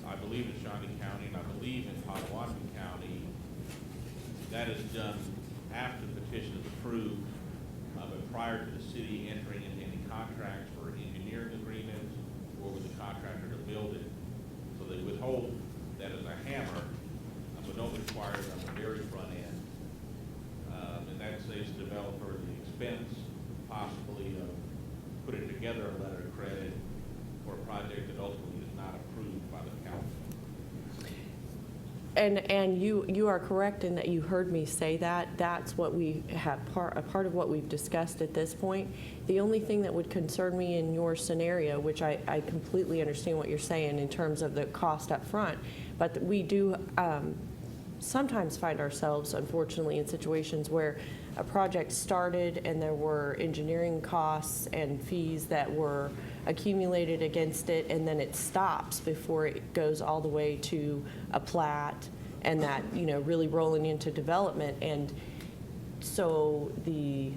I believe in Shawnee County and I believe in Potawatomi County, that is done after the petition is approved, but prior to the city entering into any contracts for engineering agreements or with the contractor to build it. So they withhold that as a hammer, but don't require it on the very front end. And that saves the developer the expense, possibly of putting together a letter of credit for a project that ultimately is not approved by the council. And you are correct in that you heard me say that. That's what we have, a part of what we've discussed at this point. The only thing that would concern me in your scenario, which I completely understand what you're saying in terms of the cost up front, but we do sometimes find ourselves, unfortunately, in situations where a project started and there were engineering costs and fees that were accumulated against it, and then it stops before it goes all the way to a plat and that, you know, really rolling into development. And so the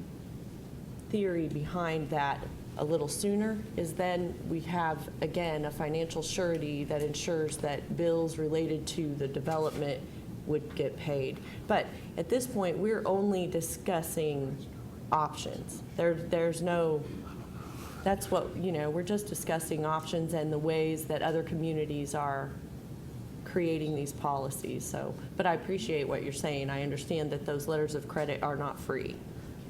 theory behind that a little sooner is then we have, again, a financial surety that ensures that bills related to the development would get paid. But at this point, we're only discussing options. There's no, that's what, you know, we're just discussing options and the ways that other communities are creating these policies. So, but I appreciate what you're saying. I understand that those letters of credit are not free.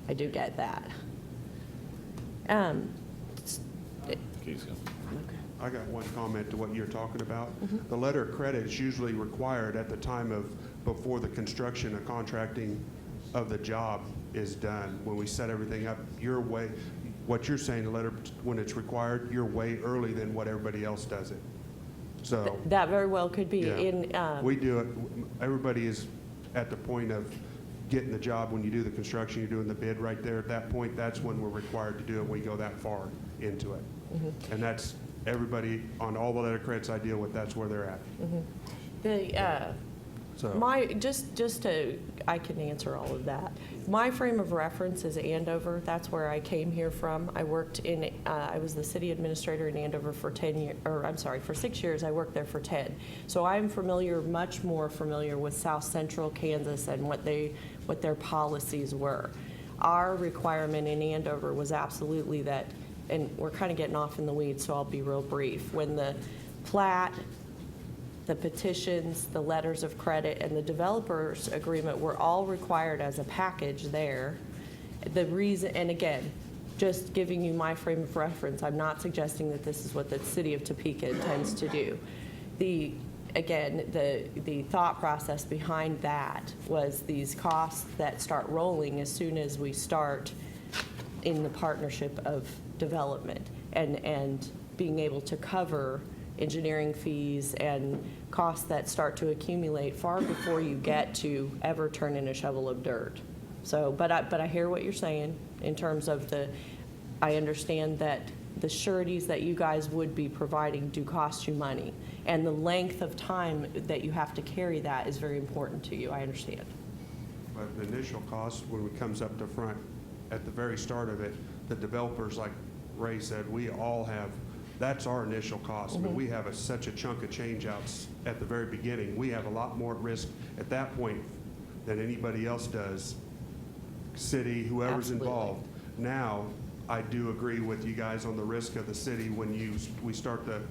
I do get that. I got one comment to what you're talking about. The letter of credit is usually required at the time of, before the construction or contracting of the job is done. When we set everything up, you're way, what you're saying, the letter, when it's required, you're way early than what everybody else does it. So. That very well could be. Yeah. We do it, everybody is at the point of getting the job. When you do the construction, you're doing the bid right there. At that point, that's when we're required to do it. We go that far into it. And that's everybody on all the letter credits I deal with, that's where they're at. I can answer all of that. My frame of reference is Andover. That's where I came here from. I worked in, I was the city administrator in Andover for 10 years, or I'm sorry, for 6 years. I worked there for 10. So I'm familiar, much more familiar with South Central Kansas and what their policies were. Our requirement in Andover was absolutely that, and we're kind of getting off in the weeds, so I'll be real brief. When the plat, the petitions, the letters of credit, and the developer's agreement were all required as a package there. The reason, and again, just giving you my frame of reference, I'm not suggesting that this is what the City of Topeka intends to do. The thought process behind that was these costs that start rolling as soon as we start in the partnership of development and being able to cover engineering fees and costs that start to accumulate far before you get to ever turn in a shovel of dirt. So, but I hear what you're saying in terms of I understand that the sureties that you guys would be providing do cost you money, and the length of time that you have to carry that is very important to you. I understand. But the initial cost, when it comes up to front, at the very start of it, the developers, like Ray said, we all have That's our initial cost. I mean, we have such a chunk of change outs at the very beginning. We have a lot more at risk at that point than anybody else does, city, whoever's Absolutely. involved. Now, I do agree with you guys on the risk of the city when we start the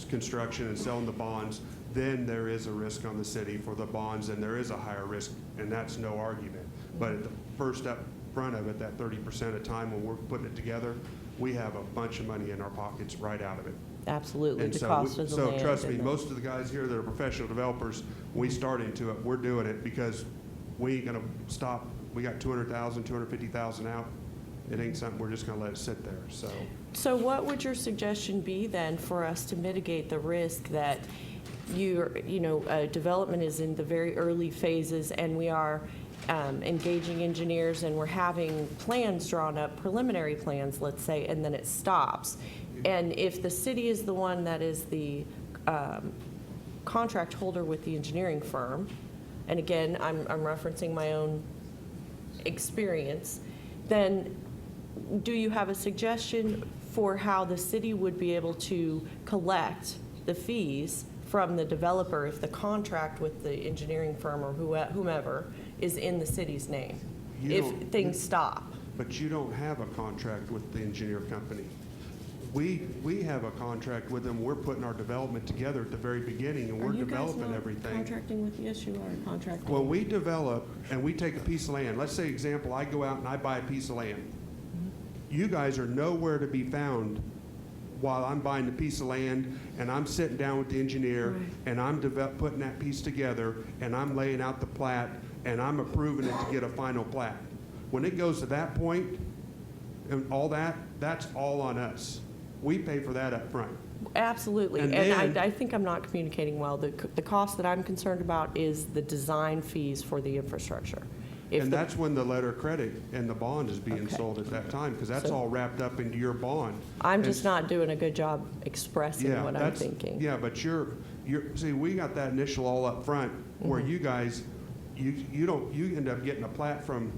construction and selling the bonds, then there is a risk on the city for the bonds, and there is a higher risk, and that's no argument. But at the first up front of it, that 30% of time when we're putting it together, we have a bunch of money in our pockets right out of it. Absolutely, And the so, cost of the land. so trust me, and the- most of the guys here that are professional developers, we start into it, we're doing it because we ain't gonna stop. We got 200,000, 250,000 out. It ain't something we're just gonna let it sit there, so. So what would your suggestion be then for us to mitigate the risk that development is in the very early phases and we are engaging engineers and we're having plans drawn up, preliminary plans, let's say, and then it stops? And if the city is the one that is the contract holder with the engineering firm, and again, I'm referencing my own experience, then do you have a suggestion for how the city would be able to collect the fees from the developer if the contract with the engineering firm or whomever is in the city's name, if things stop? But you don't have a contract with the engineer company. We have a contract with them. We're putting our development together at the very beginning, and we're developing everything. Are you guys not contracting with the issue or contracting? When we develop and we take a piece of land, let's say example, I go out and I buy a piece of land. You guys are nowhere to be found while I'm buying the piece of land and I'm sitting down with the engineer and I'm putting that piece together and I'm laying out the plat and I'm approving it to get a final plat. When it goes to that point and all that, that's all on us. We pay for that up front. Absolutely, And and then- I think I'm not communicating well. The cost that I'm concerned about is the design fees for the infrastructure. And that's when the letter of credit and the bond is being Okay. sold at that time, because that's So- all wrapped up into your bond. I'm And just not doing a good job expressing Yeah, what I'm that's- thinking. Yeah, but see, we got that initial all up front, where Mm-hmm. you guys, you end up getting a plat from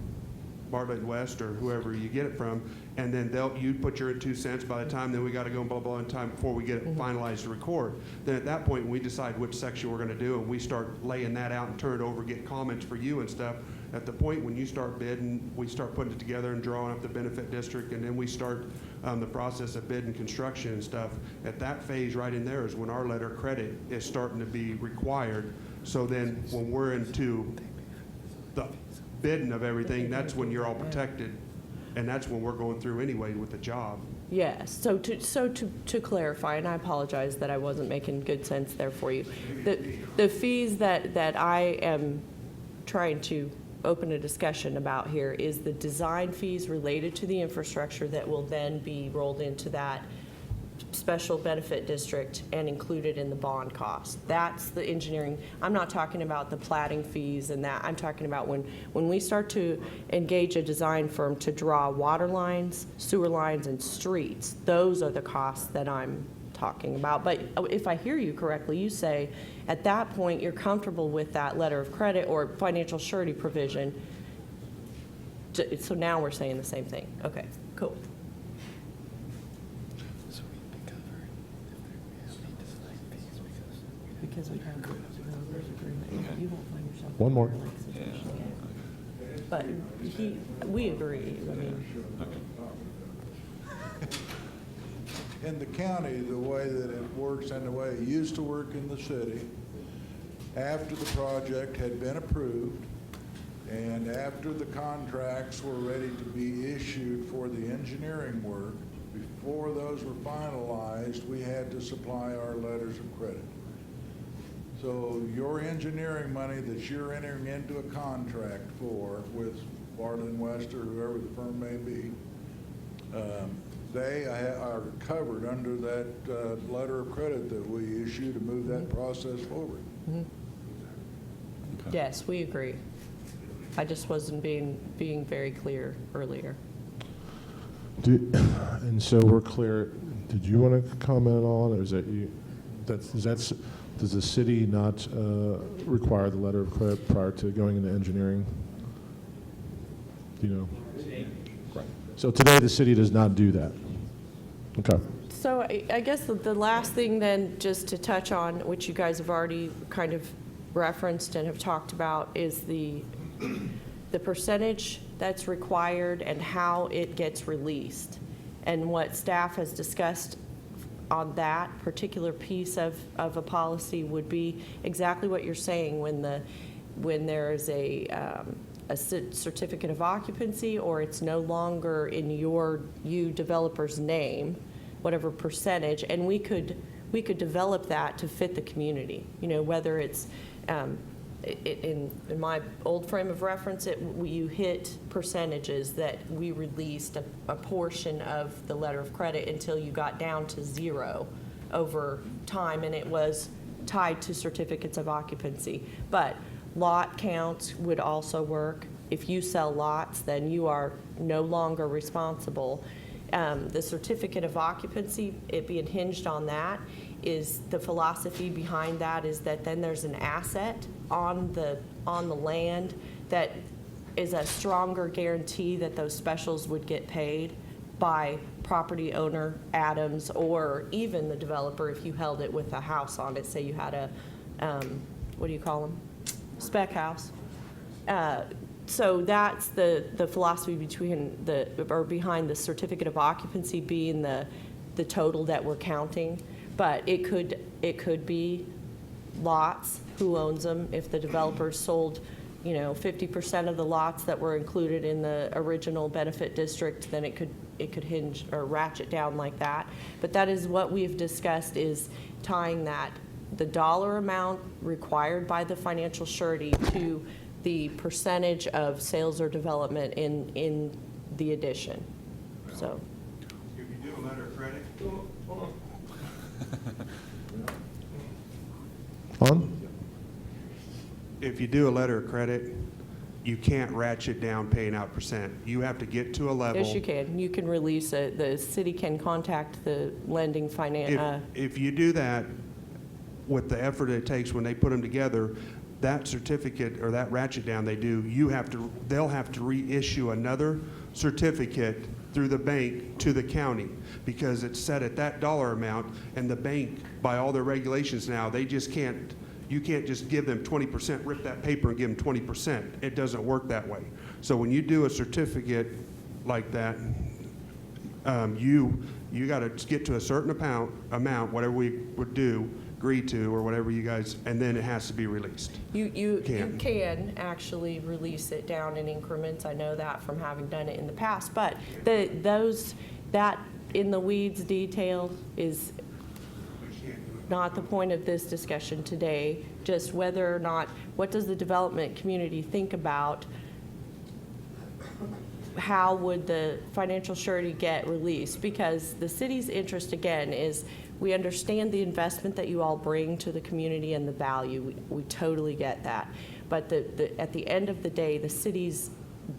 Bartlett West or whoever you get it from, and then you put your 2 cents by the time, then we gotta go and blah, blah, in time before we get it Mm-hmm. finalized to record. Then at that point, we decide which section we're gonna do, and we start laying that out and turn it over, get comments for you and stuff. At the point when you start bidding, we start putting it together and drawing up the benefit district, and then we start the process of bidding construction and stuff. At that phase right in there is when our letter of credit is starting to be required. So then when we're into the bidding of everything, that's when you're all protected, and that's when we're going through anyway with the job. Yes, so to clarify, and I apologize that I wasn't making good sense there for you. The fees that I am trying to open a discussion about here is the design fees related to the infrastructure that will then be rolled into that special benefit district and included in the bond cost. That's the engineering. I'm not talking about the platting fees and that. I'm talking about when we start to engage a design firm to draw water lines, sewer lines, and streets, those are the costs that I'm talking about. But if I hear you correctly, you say at that point you're comfortable with that letter of credit or financial surety provision. So now we're saying the same thing. Okay, cool. Because we have the developers agreement, you won't find yourself. One more. in a like situation. But we agree, I mean. In the county, the way that it works and the way it used to work in the city, after the project had been approved and after the contracts were ready to be issued for the engineering work, before those were finalized, we had to supply our letters of credit. So your engineering money that you're entering into a contract for with Bartlett West or whoever the firm may be, they are covered under that letter of credit that we issue to move that process forward. Mhm. Yes, we agree. I just wasn't being very clear earlier. And so we're clear, did you want to comment on, or is that you, does the city not require the letter of credit prior to going into engineering? Do you know? Right. So today, the city does not do that? Okay. So I guess the last thing then, just to touch on, which you guys have already kind of referenced and have talked about, is the percentage that's required and how it gets released. And what staff has discussed on that particular piece of a policy would be exactly what you're saying when there is a certificate of occupancy, or it's no longer in you developer's name, whatever percentage, and we could develop that to fit the community. You know, whether it's in my old frame of reference, you hit percentages that we released a portion of the letter of credit until you got down to zero over time, and it was tied to certificates of occupancy. But lot counts would also work. If you sell lots, then you are no longer responsible. The certificate of occupancy, it being hinged on that, is the philosophy behind that is that then there's an asset on the land that is a stronger guarantee that those specials would get paid by property owner Adams, or even the developer if you held it with a house on it. Say you had a, what do you call them? Spec house. So that's the philosophy behind the certificate of occupancy being the total that we're counting. But it could be lots, who owns them. If the developer sold, 50% of the lots that were included in the original benefit district, then it could hinge or ratchet down like that. But that is what we've discussed, is tying the dollar amount required by the financial surety to the percentage of sales or development in the addition. So. If you do a letter of credit. If you do a letter of credit, you can't ratchet down paying out percent. You have to get to a level. Yes, you can. You can release it. The city can contact the lending finance. If you do that, with the effort it takes when they put them together, that certificate or that ratchet down they'll have to reissue another certificate through the bank to the county, because it's set at that dollar amount, and the bank, by all their regulations now, you can't just give them 20%, rip that paper and give them 20%. It doesn't work that way. So when you do a certificate like that, you got to get to a certain amount, whatever we would agree to, or whatever you guys, and then it has to be released. You can actually release it down in increments. I know that from having done it in the past. But that in the weeds detail is not the point of this discussion today. Just whether or not, what does the development community think about how would the financial surety get released? Because the city's interest, again, is we understand the investment that you all bring to the community and the value. We totally get that. But at the end of the day, the city's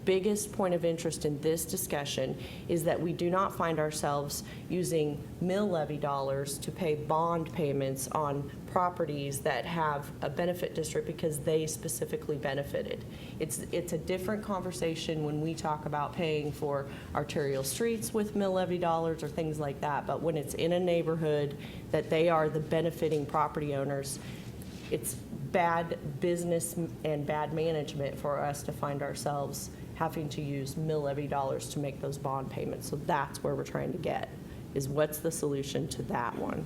biggest point of interest in this discussion is that we do not find ourselves using mill levy dollars to pay bond payments on properties that have a benefit district because they specifically benefited. It's a different conversation when we talk about paying for arterial streets with mill levy dollars or things like that. But when it's in a neighborhood that they are the benefiting property owners, it's bad business and bad management for us to find ourselves having to use mill levy dollars to make those bond payments. So that's where we're trying to get, is what's the solution to that one?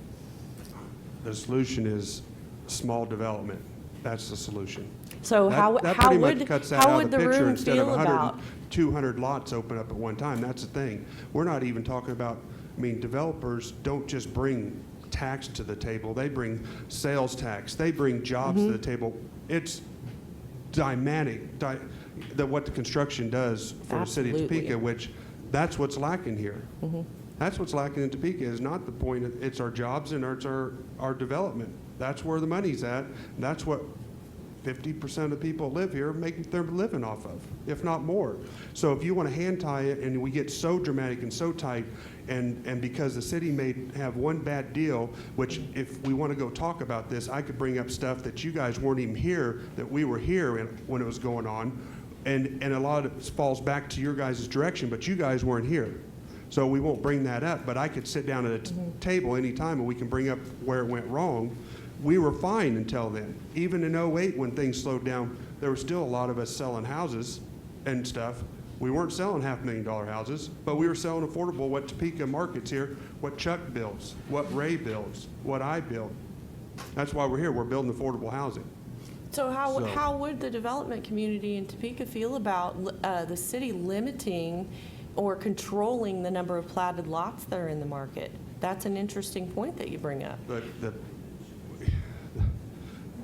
The solution is small development. That's the solution. So that how pretty would much cuts that out of the picture room instead of feel 100, about 200 lots open up at one time. That's the thing. We're not even talking about, developers don't just bring tax to the table. They bring sales tax. They bring jobs to the table. It's dynamic, what the construction does for the city of Topeka, which that's what's lacking here. That's what's lacking in Topeka, is not the point. It's our jobs and it's our development. That's where the money's at. That's what 50% of people live here make their living off of, if not more. So if you want to hand tie it and we get so dramatic and so tight, and because the city may have one bad deal, which if we want to go talk about this, I could bring up stuff that you guys weren't even here, that we were here when it was going on, and a lot of it falls back to your guys' direction, but you guys weren't here. So we won't bring that up, but I could sit down at a table anytime and we can bring up where it went wrong. We were fine until then. Even in '08, when things slowed down, there were still a lot of us selling houses and stuff. We weren't selling $500,000 houses, but we were selling affordable, what Topeka markets here, what Chuck builds, what Ray builds, what I build. That's why we're here. We're building affordable housing. So how would the development community in Topeka feel about the city limiting or controlling the number of platted lots that are in the market? That's an interesting point that you bring up.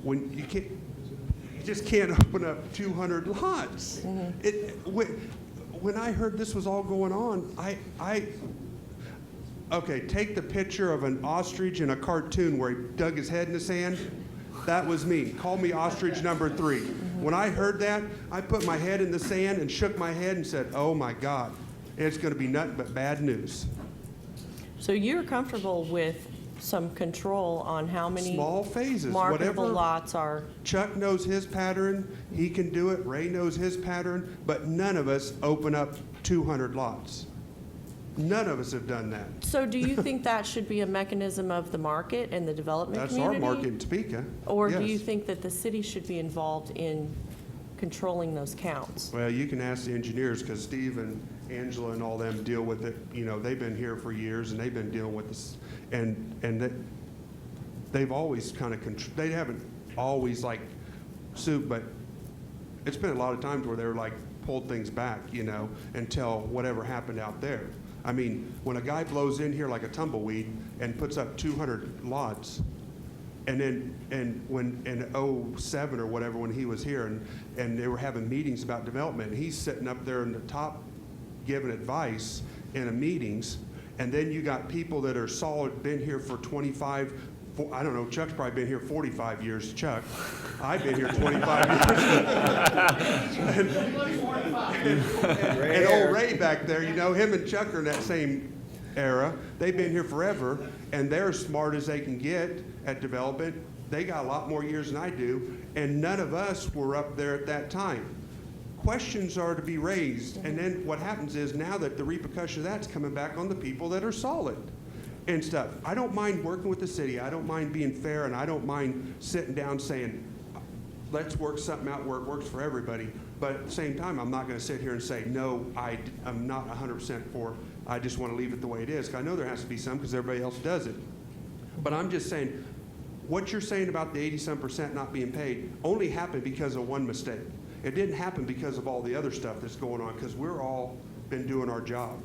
When you can't, you just can't open up 200 lots. When I heard this was all going on, okay, take the picture of an ostrich in a cartoon where he dug his head in the sand. That was me. Call me ostrich number 3. When I heard that, I put my head in the sand and shook my head and said, oh my God, it's going to be nothing but bad news. So you're comfortable with some control on how many small phases, marketable whatever lots are? Chuck knows his pattern. He can do it. Ray knows his pattern. But none of us open up 200 lots. None of us have done that. So do you think that should be a mechanism of the market and the development That's community? our market in Topeka. Or yes. do you think that the city should be involved in controlling those counts? Well, you can ask the engineers, because Steve and Angela and all them deal with it. You know, they've been here for years and they've been dealing with this, and they've always kind of they haven't always like sued, but it's been a lot of times where they're like pulled things back, you know, until whatever happened out there. I mean, when a guy blows in here like a tumbleweed and puts up 200 lots, and then when in '07 or whatever, when he was here and they were having meetings about development, he's sitting up there in the top giving advice in a meetings, and then you got people that are solid, been here for 25, I don't know, Chuck's probably been here 45 years, Chuck. I've been here 25 years. and old Ray back there, you know, him and Chuck are in that same era. They've been here forever, and they're as smart as they can get at development. They got a lot more years than I do, and none of us were up there at that time. Questions are to be raised, and then what happens is now that the repercussion of that's coming back on the people that are solid and stuff. I don't mind working with the city. I don't mind being fair, and I don't mind sitting down saying, let's work something out where it works for everybody. But at the same time, I'm not going to sit here and say, no, I'm not 100% for, I just want to leave it the way it is. 'Cause I know there has to be some because everybody else does it. But I'm just saying, what you're saying about the 80-some% not being paid only happened because of one mistake. It didn't happen because of all the other stuff that's going on, because we're all been doing our job.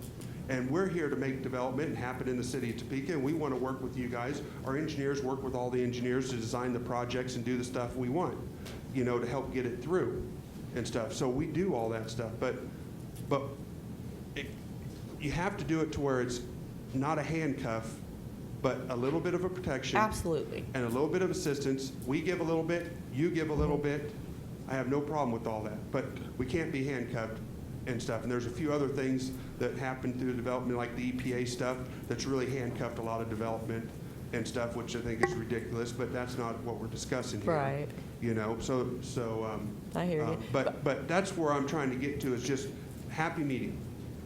And we're here to make development happen in the city of Topeka, and we want to work with you guys. Our engineers work with all the engineers to design the projects and do the stuff we want, you know, to help get it through and stuff. So we do all that stuff, but you have to do it to where it's not a handcuff, but a little bit of a protection. Absolutely. And a little bit of assistance. We give a little bit, you give a little bit. I have no problem with all that, but we can't be handcuffed and stuff. And there's a few other things that happen through development, like the EPA stuff, that's really handcuffed a lot of development and stuff, which I think is ridiculous, but that's not what we're discussing here. Right. You know, so I hear you. But that's where I'm trying to get to, is just happy meeting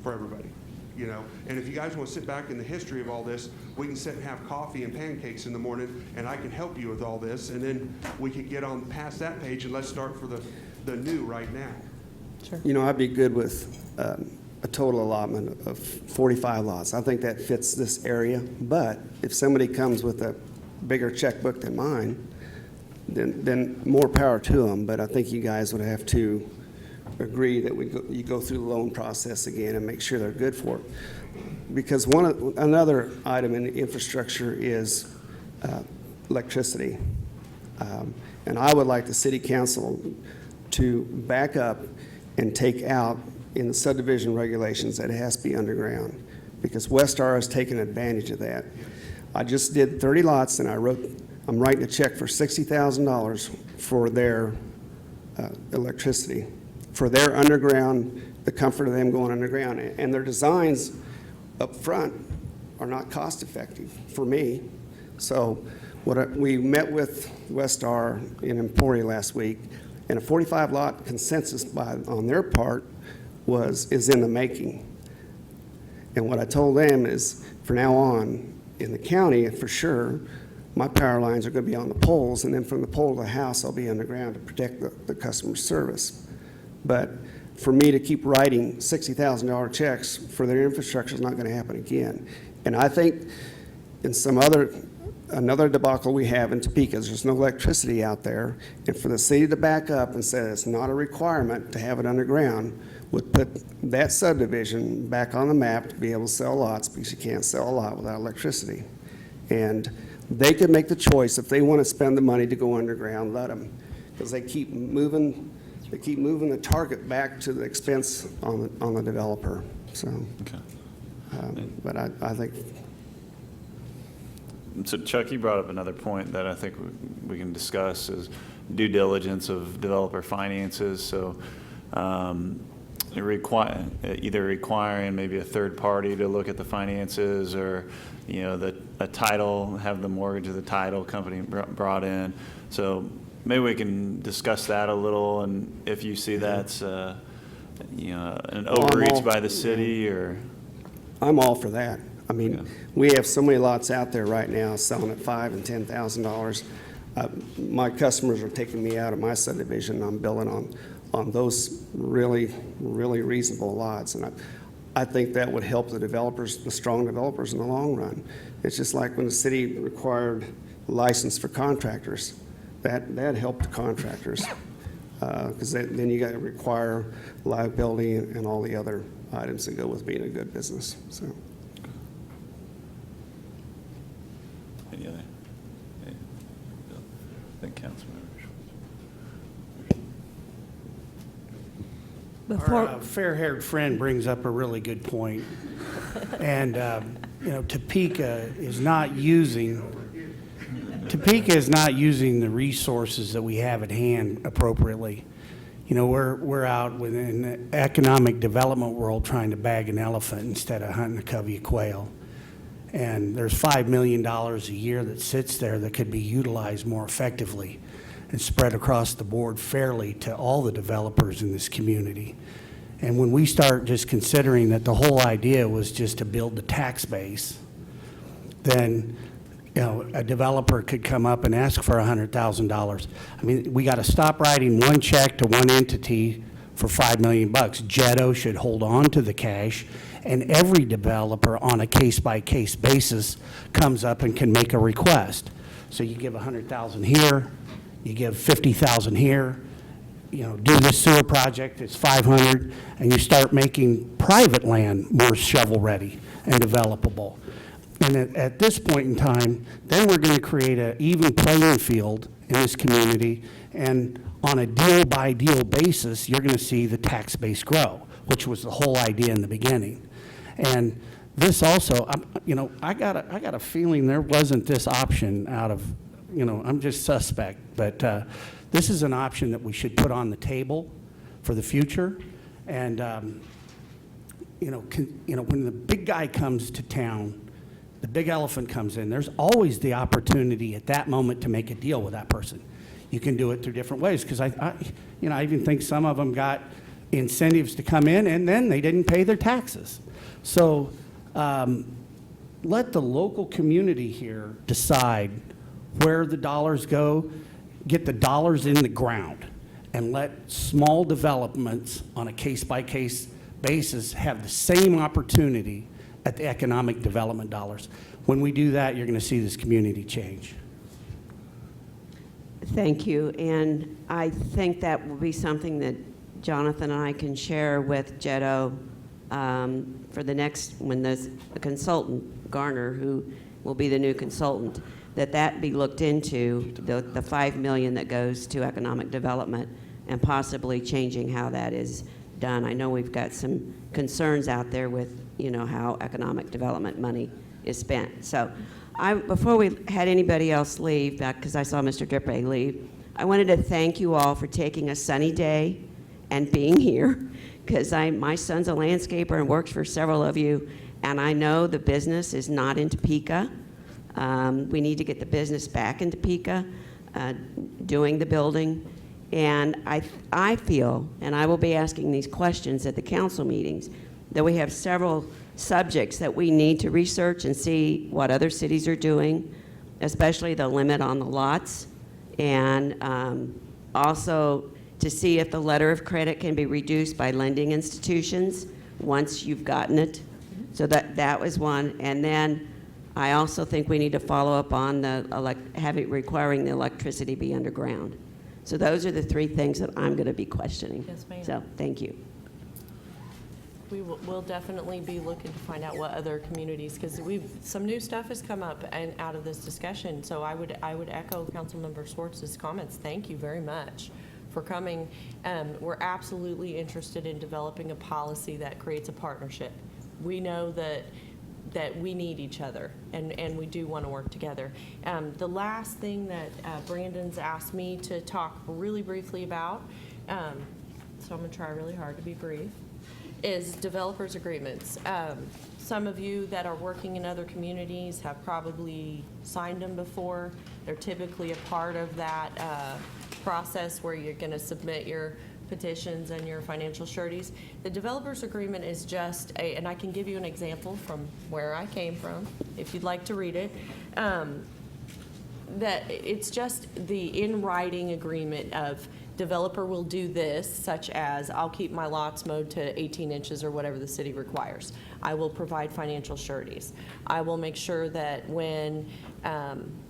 for everybody, you know. And if you guys want to sit back in the history of all this, we can sit and have coffee and pancakes in the morning, and I can help you with all this, and then we can get on past that page, and let's start for the new right now. Sure. You know, I'd be good with a total allotment of 45 lots. I think that fits this area. But if somebody comes with a bigger checkbook than mine, then more power to them. But I think you guys would have to agree that you go through the loan process again and make sure they're good for it. Because another item in the infrastructure is electricity. And I would like the city council to back up and take out in the subdivision regulations that it has to be underground, because Westar has taken advantage of that. I just did 30 lots, and I'm writing a check for $60,000 for their electricity, for their underground, the comfort of them going underground. And their designs up front are not cost effective for me. So we met with Westar in Emporia last week, and a 45 lot consensus on their part is in the making. And what I told them is, from now on, in the county, for sure, my power lines are going to be on the poles, and then from the pole to the house, I'll be underground to protect the customer service. But for me to keep writing $60,000 checks for their infrastructure is not going to happen again. And I think in another debacle we have in Topeka is there's no electricity out there, and for the city to back up and say it's not a requirement to have it underground would put that subdivision back on the map to be able to sell lots, because you can't sell a lot without electricity. And they could make the choice, if they want to spend the money to go underground, let them, because they keep moving the target back to the expense on the developer. So, but I think. So Chuck, you brought up another point that I think we can discuss is due diligence of developer finances. So either requiring maybe a third party to look at the finances, or a title, have the mortgage of the title company brought in. So maybe we can discuss that a little, and if you see that's an overreach by the city, or. I'm all for that. I mean, we have so many lots out there right now selling at $5,000 and $10,000. My customers are taking me out of my subdivision. I'm building on those really, really reasonable lots, and I think that would help the developers, the strong developers, in the long run. It's just like when the city required license for contractors. That helped the contractors, because then you got to require liability and all the other items that go with being a good business. So. Any other? I think Councilmember. Our fair-haired friend brings up a really good point. And, Topeka is not using the resources that we have at hand appropriately. We're out within the economic development world trying to bag an elephant instead of hunting a covey of quail. And there's $5 million a year that sits there that could be utilized more effectively and spread across the board fairly to all the developers in this community. And when we start just considering that the whole idea was just to build the tax base, then a developer could come up and ask for $100,000. I mean, we got to stop writing one check to one entity for $5 million. Jetto should hold on to the cash, and every developer on a case-by-case basis comes up and can make a request. So you give $100,000 here, you give $50,000 here, do this sewer project, it's $500, and you start making private land more shovel-ready and developable. And at this point in time, then we're going to create an even playing field in this community, and on a deal-by-deal basis, you're going to see the tax base grow, which was the whole idea in the beginning. And this also, I got a feeling there wasn't this option out of, I'm just suspect, but this is an option that we should put on the table for the future. And when the big guy comes to town, the big elephant comes in, there's always the opportunity at that moment to make a deal with that person. You can do it through different ways, because I even think some of them got incentives to come in and then they didn't pay their taxes. So let the local community here decide where the dollars go, get the dollars in the ground, and let small developments on a case-by-case basis have the same opportunity at the economic development dollars. When we do that, you're going to see this community change. Thank you, and I think that will be something that Jonathan and I can share with Jetto for the next, when the consultant, Garner, who will be the new consultant, that be looked into, the $5 million that goes to economic development, and possibly changing how that is done. I know we've got some concerns out there with, how economic development money is spent. So before we had anybody else leave, because I saw Mr. Drippe leave, I wanted to thank you all for taking a sunny day and being here, because my son's a landscaper and works for several of you, and I know the business is not in Topeka. We need to get the business back in Topeka, doing the building. And I feel, and I will be asking these questions at the council meetings, that we have several subjects that we need to research and see what other cities are doing, especially the limit on the lots, and also to see if the letter of credit can be reduced by lending institutions once you've gotten it. So that was one. And then I also think we need to follow up on the requiring the electricity be underground. So those are the three things that I'm going to be questioning. Yes, ma'am. So thank you. We'll definitely be looking to find out what other communities, because some new stuff has come up and out of this discussion. So I would echo Councilmember Swartz's comments. Thank you very much for coming. We're absolutely interested in developing a policy that creates a partnership. We know that we need each other, and we do want to work together. The last thing that Brandon's asked me to talk really briefly about, so I'm going to try really hard to be brief, is developers agreements. Some of you that are working in other communities have probably signed them before. They're typically a part of that process where you're going to submit your petitions and your financial sureties. The developers agreement is just and I can give you an example from where I came from, if you'd like to read it, that it's just the in writing agreement of developer will do this, such as I'll keep my lots mowed to 18 inches or whatever the city requires. I will provide financial sureties. I will make sure that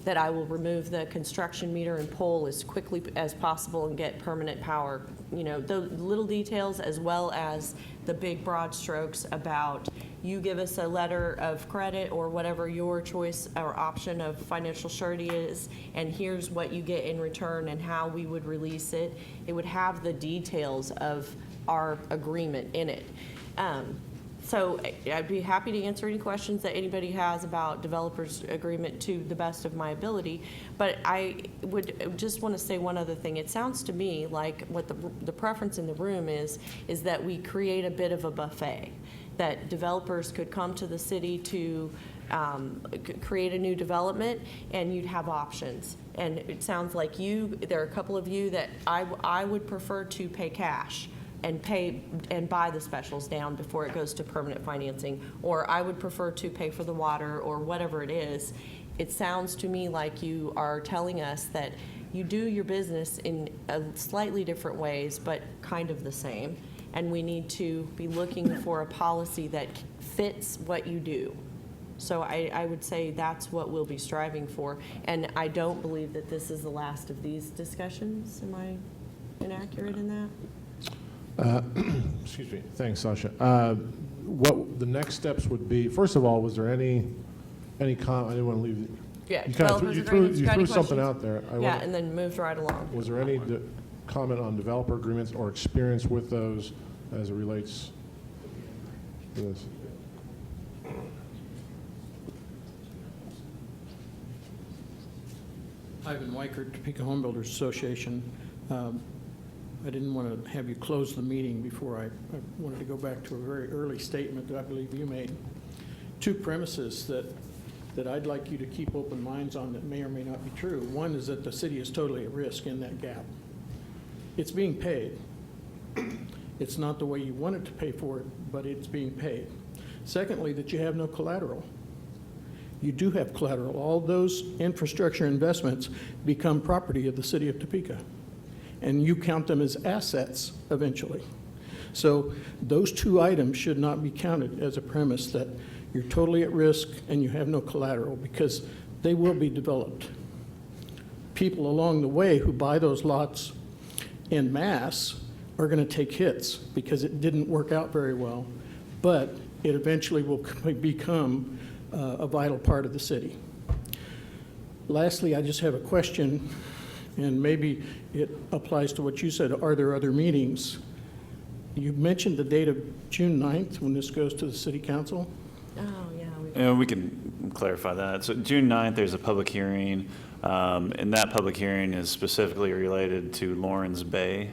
that I will remove the construction meter and pole as quickly as possible and get permanent power. You know, the little details as well as the big broad strokes about you give us a letter of credit or whatever your choice or option of financial surety is, and here's what you get in return and how we would release it. It would have the details of our agreement in it. So I'd be happy to answer any questions that anybody has about developers agreement to the best of my ability. But I would just want to say one other thing. It sounds to me like what the preference in the room is that we create a bit of a buffet, that developers could come to the city to create a new development and you'd have options. And it sounds like there are a couple of you that I would prefer to pay cash and buy the specials down before it goes to permanent financing, or I would prefer to pay for the water or whatever it is. It sounds to me like you are telling us that you do your business in slightly different ways, but kind of the same, and we need to be looking for a policy that fits what you do. So I would say that's what we'll be striving for, and I don't believe that this is the last of these discussions. Am I inaccurate in that? Excuse me. Thanks, Sasha. What the next steps would be? First of all, was there any comment? I didn't want to leave. Yeah. You kind of threw something out there. Yeah, and then moved right along. Was there any comment on developer agreements or experience with those as it relates to this? Ivan Weichert, Topeka Home Builders Association. I didn't want to have you close the meeting before I wanted to go back to a very early statement that I believe you made. Two premises that I'd like you to keep open minds on that may or may not be true. One is that the city is totally at risk in that gap. It's being paid. It's not the way you wanted to pay for it, but it's being paid. Secondly, that you have no collateral. You do have collateral. All those infrastructure investments become property of the city of Topeka, and you count them as assets eventually. So those two items should not be counted as a premise that you're totally at risk and you have no collateral, because they will be developed. People along the way who buy those lots en masse are going to take hits because it didn't work out very well, but it eventually will become a vital part of the city. Lastly, I just have a question, and maybe it applies to what you said. Are there other meetings? You mentioned the date of June 9th when this goes to the city council. Oh, yeah. Yeah, we can clarify that. So June 9th, there's a public hearing, and that public hearing is specifically related to Lawrence Bay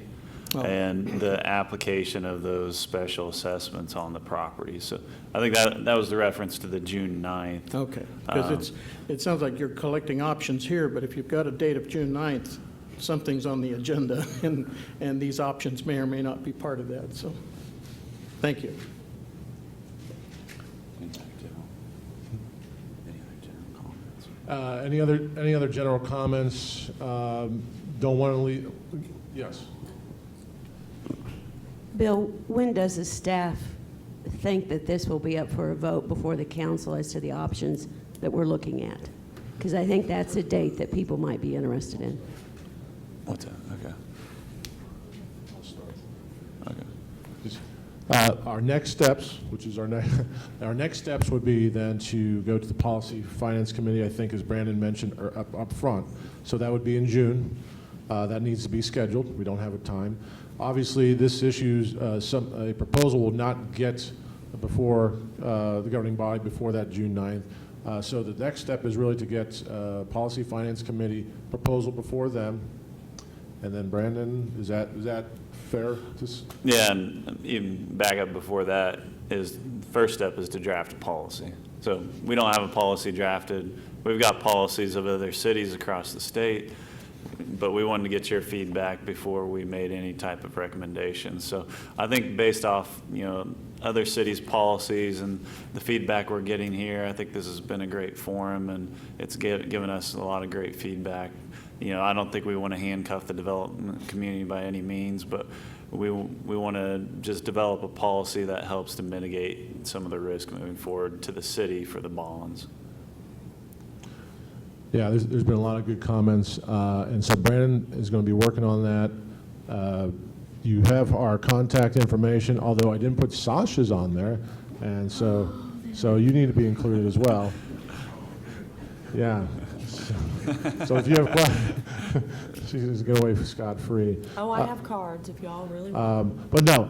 and the application of those special assessments on the property. So I think that was the reference to the June 9th. Okay, because it sounds like you're collecting options here, but if you've got a date of June 9th, something's on the agenda, and these options may or may not be part of that. So thank you. Any other general comments? Don't want to leave, yes. Bill, when does the staff think that this will be up for a vote before the council as to the options that we're looking at? Because I think that's a date that people might be interested in. What's that? Okay. Our next steps, which is our next steps would be then to go to the Policy Finance Committee, I think as Brandon mentioned up front. So that would be in June. That needs to be scheduled. We don't have a time. Obviously, this issue, a proposal will not get before the governing body before that June 9th. So the next step is really to get Policy Finance Committee proposal before them. And then Brandon, is that fair? Yeah, and even back up before that is, first step is to draft a policy. So we don't have a policy drafted. We've got policies of other cities across the state, but we wanted to get your feedback before we made any type of recommendations. So I think based off, other cities' policies and the feedback we're getting here, I think this has been a great forum, and it's given us a lot of great feedback. I don't think we want to handcuff the development community by any means, but we want to just develop a policy that helps to mitigate some of the risk moving forward to the city for the bonds. Yeah, there's been a lot of good comments, and so Brandon is going to be working on that. You have our contact information, although I didn't put Sasha's on there, and so you need to be included as well. Yeah. So if you have questions, she's going away scot-free. Oh, I have cards if y'all really want. But no,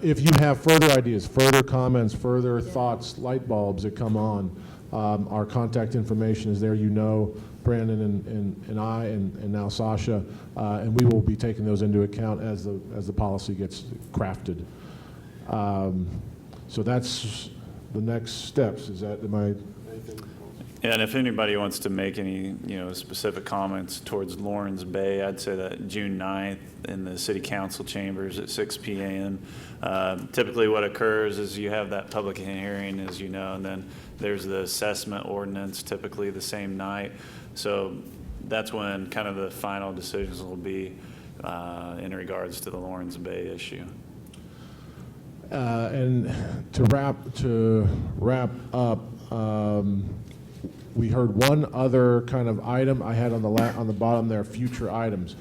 if you have further ideas, further comments, further thoughts, light bulbs that come on, our contact information is there. Brandon and I and now Sasha, and we will be taking those into account as the policy gets crafted. So that's the next steps. Am I? Yeah, and if anybody wants to make any, specific comments towards Lawrence Bay, I'd say that June 9th in the city council chambers at 6 p.m. Typically what occurs is you have that public hearing, as you know, and then there's the assessment ordinance typically the same night. So that's when kind of the final decisions will be in regards to the Lawrence Bay issue. And to wrap up, we heard one other kind of item I had on the bottom there, future items.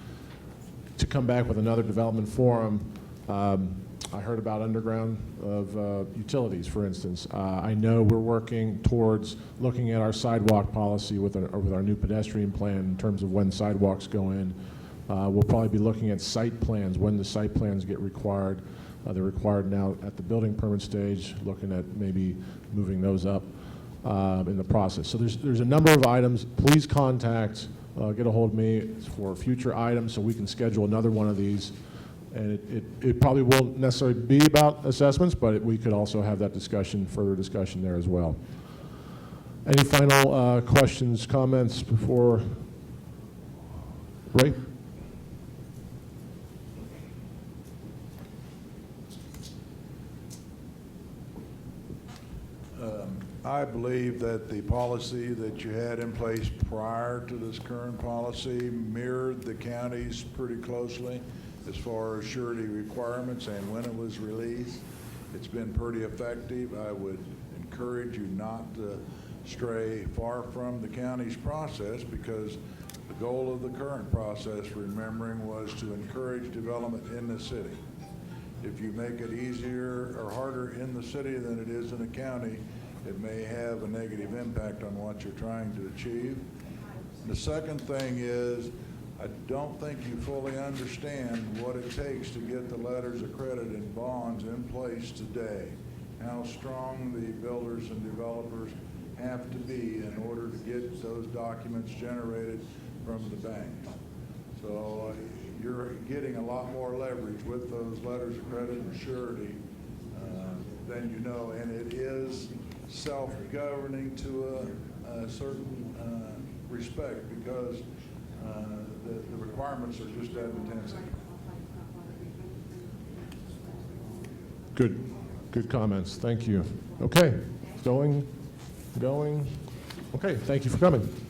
To come back with another development forum, I heard about underground of utilities, for instance. I know we're working towards looking at our sidewalk policy with our new pedestrian plan in terms of when sidewalks go in. We'll probably be looking at site plans, when the site plans get required. They're required now at the building permit stage, looking at maybe moving those up in the process. So there's a number of items. Please contact, get a hold of me for future items so we can schedule another one of these. And it probably won't necessarily be about assessments, but we could also have that further discussion there as well. Any final questions, comments before? Ray? I believe that the policy that you had in place prior to this current policy mirrored the county's pretty closely as far as surety requirements and when it was released. It's been pretty effective. I would encourage you not to stray far from the county's process, because the goal of the current process, remembering, was to encourage development in the city. If you make it easier or harder in the city than it is in the county, it may have a negative impact on what you're trying to achieve. The second thing is, I don't think you fully understand what it takes to get the letters of credit and bonds in place today, how strong the builders and developers have to be in order to get those documents generated from the banks. So you're getting a lot more leverage with those letters of credit and surety than you know, and it is self-governing to a certain respect, because the requirements are just that intensive. Good comments. Thank you. Okay. Going? Okay, thank you for coming.